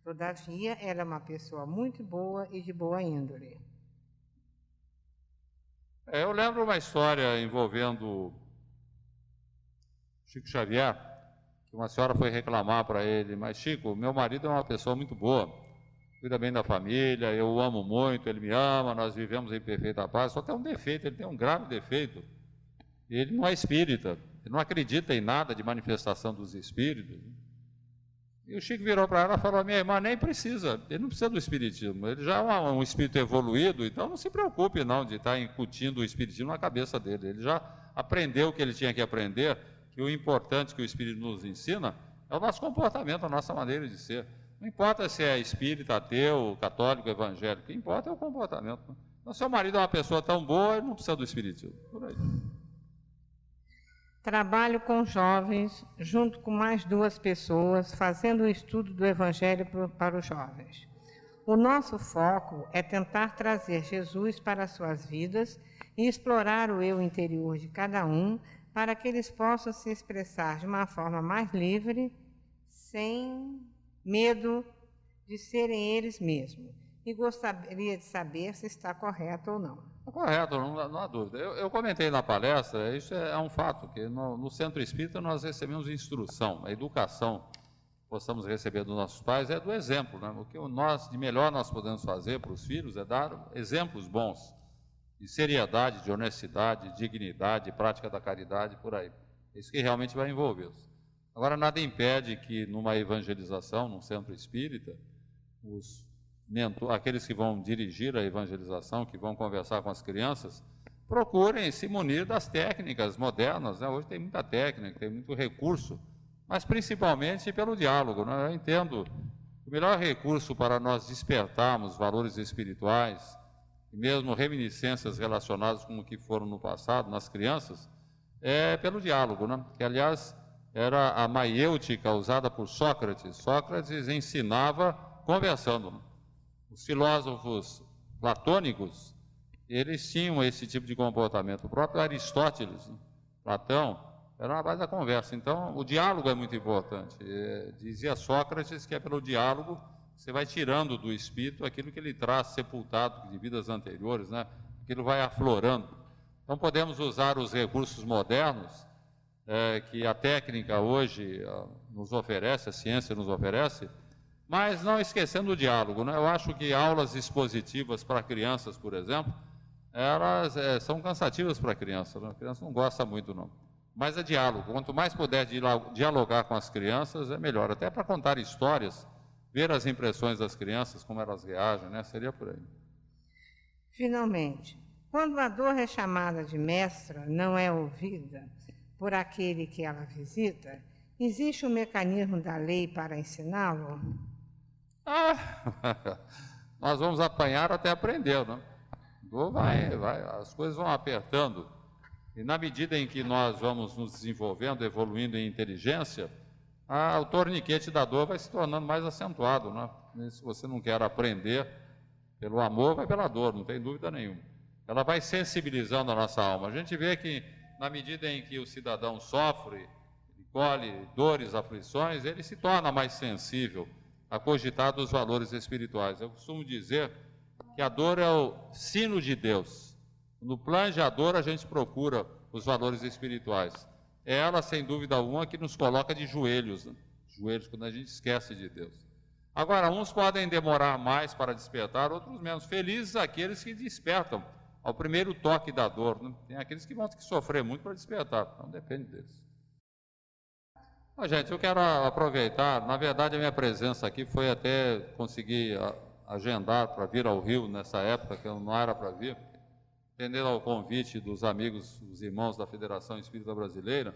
Todavia, ela é uma pessoa muito boa e de boa índole. Eu lembro uma história envolvendo Chico Xavier, que uma senhora foi reclamar para ele: mas Chico, meu marido é uma pessoa muito boa, cuida bem da família, eu o amo muito, ele me ama, nós vivemos em perfeita paz, só tem um defeito, ele tem um grave defeito, ele não é espírita, ele não acredita em nada de manifestação dos espíritos. E o Chico virou para ela e falou: minha irmã, nem precisa, ele não precisa do espiritismo, ele já é um espírito evoluído, então não se preocupe não de estar incutindo o espiritismo na cabeça dele, ele já aprendeu o que ele tinha que aprender, que o importante que o espírito nos ensina é o nosso comportamento, a nossa maneira de ser. Não importa se é espírita, ateu, católico, evangélico, o que importa é o comportamento. Então, seu marido é uma pessoa tão boa, ele não precisa do espiritismo. Por aí. Trabalho com jovens, junto com mais 2 pessoas, fazendo o estudo do Evangelho para os jovens. O nosso foco é tentar trazer Jesus para as suas vidas e explorar o eu interior de cada um, para que eles possam se expressar de uma forma mais livre, sem medo de serem eles mesmos. E gostaria de saber se está correto ou não. Correto, não há dúvida. Eu comentei na palestra, isso é um fato, que no Centro Espírita nós recebemos instrução, a educação que possamos receber dos nossos pais é do exemplo, né? O que de melhor nós podemos fazer para os filhos é dar exemplos bons, de seriedade, de honestidade, de dignidade, de prática da caridade, por aí. É isso que realmente vai envolvê-los. Agora, nada impede que numa evangelização, num centro espírita, aqueles que vão dirigir a evangelização, que vão conversar com as crianças, procurem se munir das técnicas modernas, né? Hoje tem muita técnica, tem muito recurso, mas principalmente pelo diálogo, né? Eu entendo que o melhor recurso para nós despertarmos valores espirituais, e mesmo reminiscências relacionadas com o que foram no passado, nas crianças, é pelo diálogo, né? Que, aliás, era a maiêutica usada por Sócrates. Sócrates ensinava conversando, né? Os filósofos platônicos, eles tinham esse tipo de comportamento. O próprio Aristóteles, né? Platão, era uma base da conversa. Então, o diálogo é muito importante. Dizia Sócrates que é pelo diálogo que você vai tirando do espírito aquilo que ele traz sepultado de vidas anteriores, né? Aquilo vai aflorando. Então, podemos usar os recursos modernos que a técnica hoje nos oferece, a ciência nos oferece, mas não esquecendo o diálogo, né? Eu acho que aulas expositivas para crianças, por exemplo, elas são cansativas para a criança, né? A criança não gosta muito, não. Mas é diálogo. Quanto mais puder dialogar com as crianças, é melhor. Até para contar histórias, ver as impressões das crianças, como elas reagem, né? Seria por aí. Finalmente, quando a dor é chamada de mestra, não é ouvida, por aquele que ela visita, existe um mecanismo da lei para ensiná-lo? Nós vamos apanhar até aprender, né? As coisas vão apertando. E na medida em que nós vamos nos desenvolvendo, evoluindo em inteligência, o torniquete da dor vai se tornando mais acentuado, né? E se você não quer aprender pelo amor, vai pela dor, não tem dúvida nenhuma. Ela vai sensibilizando a nossa alma. A gente vê que, na medida em que o cidadão sofre, ele colhe dores, aflições, ele se torna mais sensível a cogitar dos valores espirituais. Eu costumo dizer que a dor é o sino de Deus. No plano de dor, a gente procura os valores espirituais. É ela, sem dúvida alguma, que nos coloca de joelhos, né? Joelhos quando a gente esquece de Deus. Agora, uns podem demorar mais para despertar, outros menos. Felizes aqueles que despertam ao primeiro toque da dor, né? Tem aqueles que vão ter que sofrer muito para despertar, então depende deles. Gente, eu quero aproveitar, na verdade a minha presença aqui foi até conseguir agendar para vir ao Rio nessa época, que eu não era para vir, atendendo ao convite dos amigos, dos irmãos da Federação Espírita Brasileira,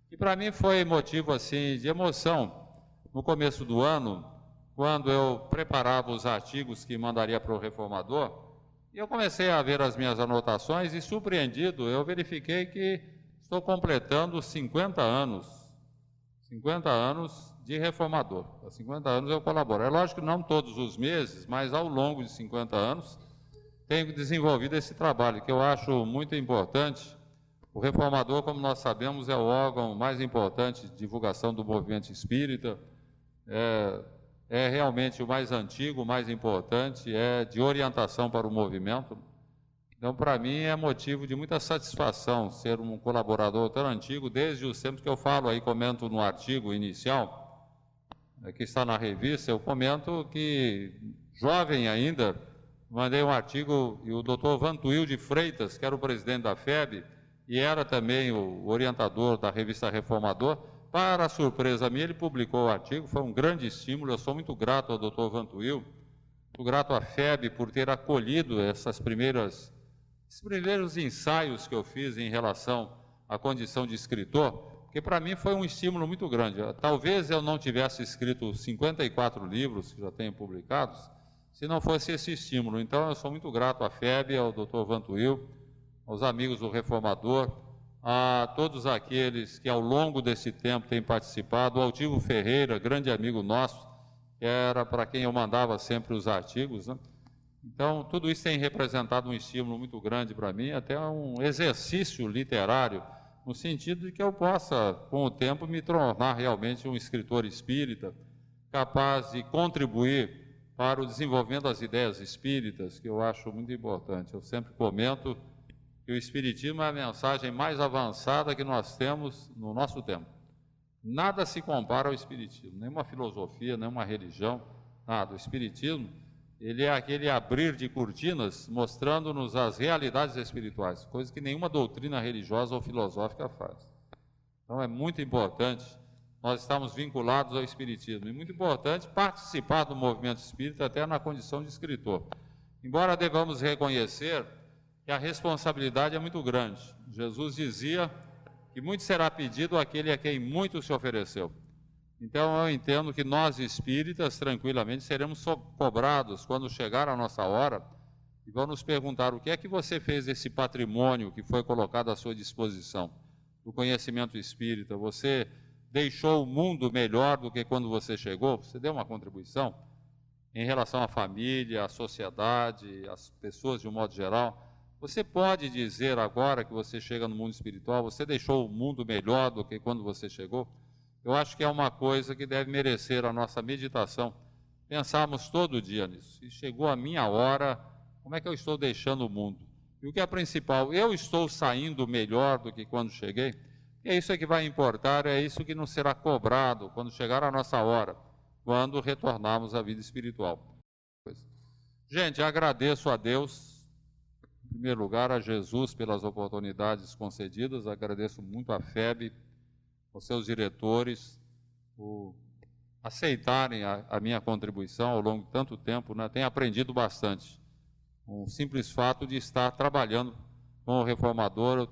que para mim foi motivo assim de emoção no começo do ano, quando eu preparava os artigos que mandaria para o Reformador, e eu comecei a ver as minhas anotações e, surpreendido, eu verifiquei que estou completando 50 anos de Reformador. Há 50 anos eu colaboro. É lógico que não todos os meses, mas ao longo de 50 anos tenho desenvolvido esse trabalho, que eu acho muito importante. O Reformador, como nós sabemos, é o órgão mais importante de divulgação do movimento espírita, é realmente o mais antigo, o mais importante, é de orientação para o movimento. Então, para mim, é motivo de muita satisfação ser um colaborador tão antigo, desde os tempos que eu falo aí, comento no artigo inicial, que está na revista, eu comento que, jovem ainda, mandei um artigo, e o doutor Vantuil de Freitas, que era o presidente da FEB, e era também o orientador da revista Reformador, para a surpresa minha, ele publicou o artigo, foi um grande estímulo, eu sou muito grato ao doutor Vantuil, muito grato à FEB por ter acolhido esses primeiros ensaios que eu fiz em relação à condição de escritor, porque para mim foi um estímulo muito grande. Talvez eu não tivesse escrito 54 livros que já tenho publicados, se não fosse esse estímulo. Então, eu sou muito grato à FEB, ao doutor Vantuil, aos amigos do Reformador, a todos aqueles que ao longo desse tempo têm participado, ao Altivo Ferreira, grande amigo nosso, que era para quem eu mandava sempre os artigos, né? Então, tudo isso tem representado um estímulo muito grande para mim, até um exercício literário, no sentido de que eu possa, com o tempo, me tornar realmente um escritor espírita, capaz de contribuir para o desenvolvimento das ideias espíritas, que eu acho muito importante. Eu sempre comento que o Espiritismo é a mensagem mais avançada que nós temos no nosso tempo. Nada se compara ao Espiritismo, nenhuma filosofia, nenhuma religião, nada. O Espiritismo, ele é aquele abrir de cortinas mostrando-nos as realidades espirituais, coisa que nenhuma doutrina religiosa ou filosófica faz. Então é muito importante nós estamos vinculados ao Espiritismo, e muito importante participar do movimento espírita até na condição de escritor. Embora devamos reconhecer que a responsabilidade é muito grande. Jesus dizia que muito será pedido àquele a quem muito se ofereceu. Então, eu entendo que nós espíritas, tranquilamente, seremos cobrados quando chegar a nossa hora e vão nos perguntar o que é que você fez desse patrimônio que foi colocado à sua disposição, do conhecimento espírita. Você deixou o mundo melhor do que quando você chegou? Você deu uma contribuição em relação à família, à sociedade, às pessoas de um modo geral? Você pode dizer agora que você chega no mundo espiritual, você deixou o mundo melhor do que quando você chegou? Eu acho que é uma coisa que deve merecer a nossa meditação. Pensarmos todo dia nisso. Se chegou a minha hora, como é que eu estou deixando o mundo? E o que é principal, eu estou saindo melhor do que quando cheguei? É isso que vai importar, é isso que nos será cobrado quando chegar a nossa hora, quando retornarmos à vida espiritual. Gente, agradeço a Deus, em primeiro lugar, a Jesus pelas oportunidades concedidas, agradeço muito a FEB, aos seus diretores, por aceitarem a minha contribuição ao longo de tanto tempo, né? Tenho aprendido bastante. O simples fato de estar trabalhando com o reformador,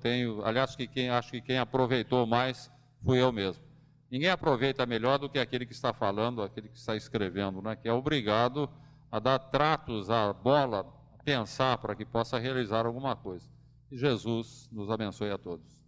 acho que quem aproveitou mais fui eu mesmo. Ninguém aproveita melhor do que aquele que está falando, aquele que está escrevendo, né? Que é obrigado a dar tratos à bola, a pensar para que possa realizar alguma coisa. Que Jesus nos abençoe a todos.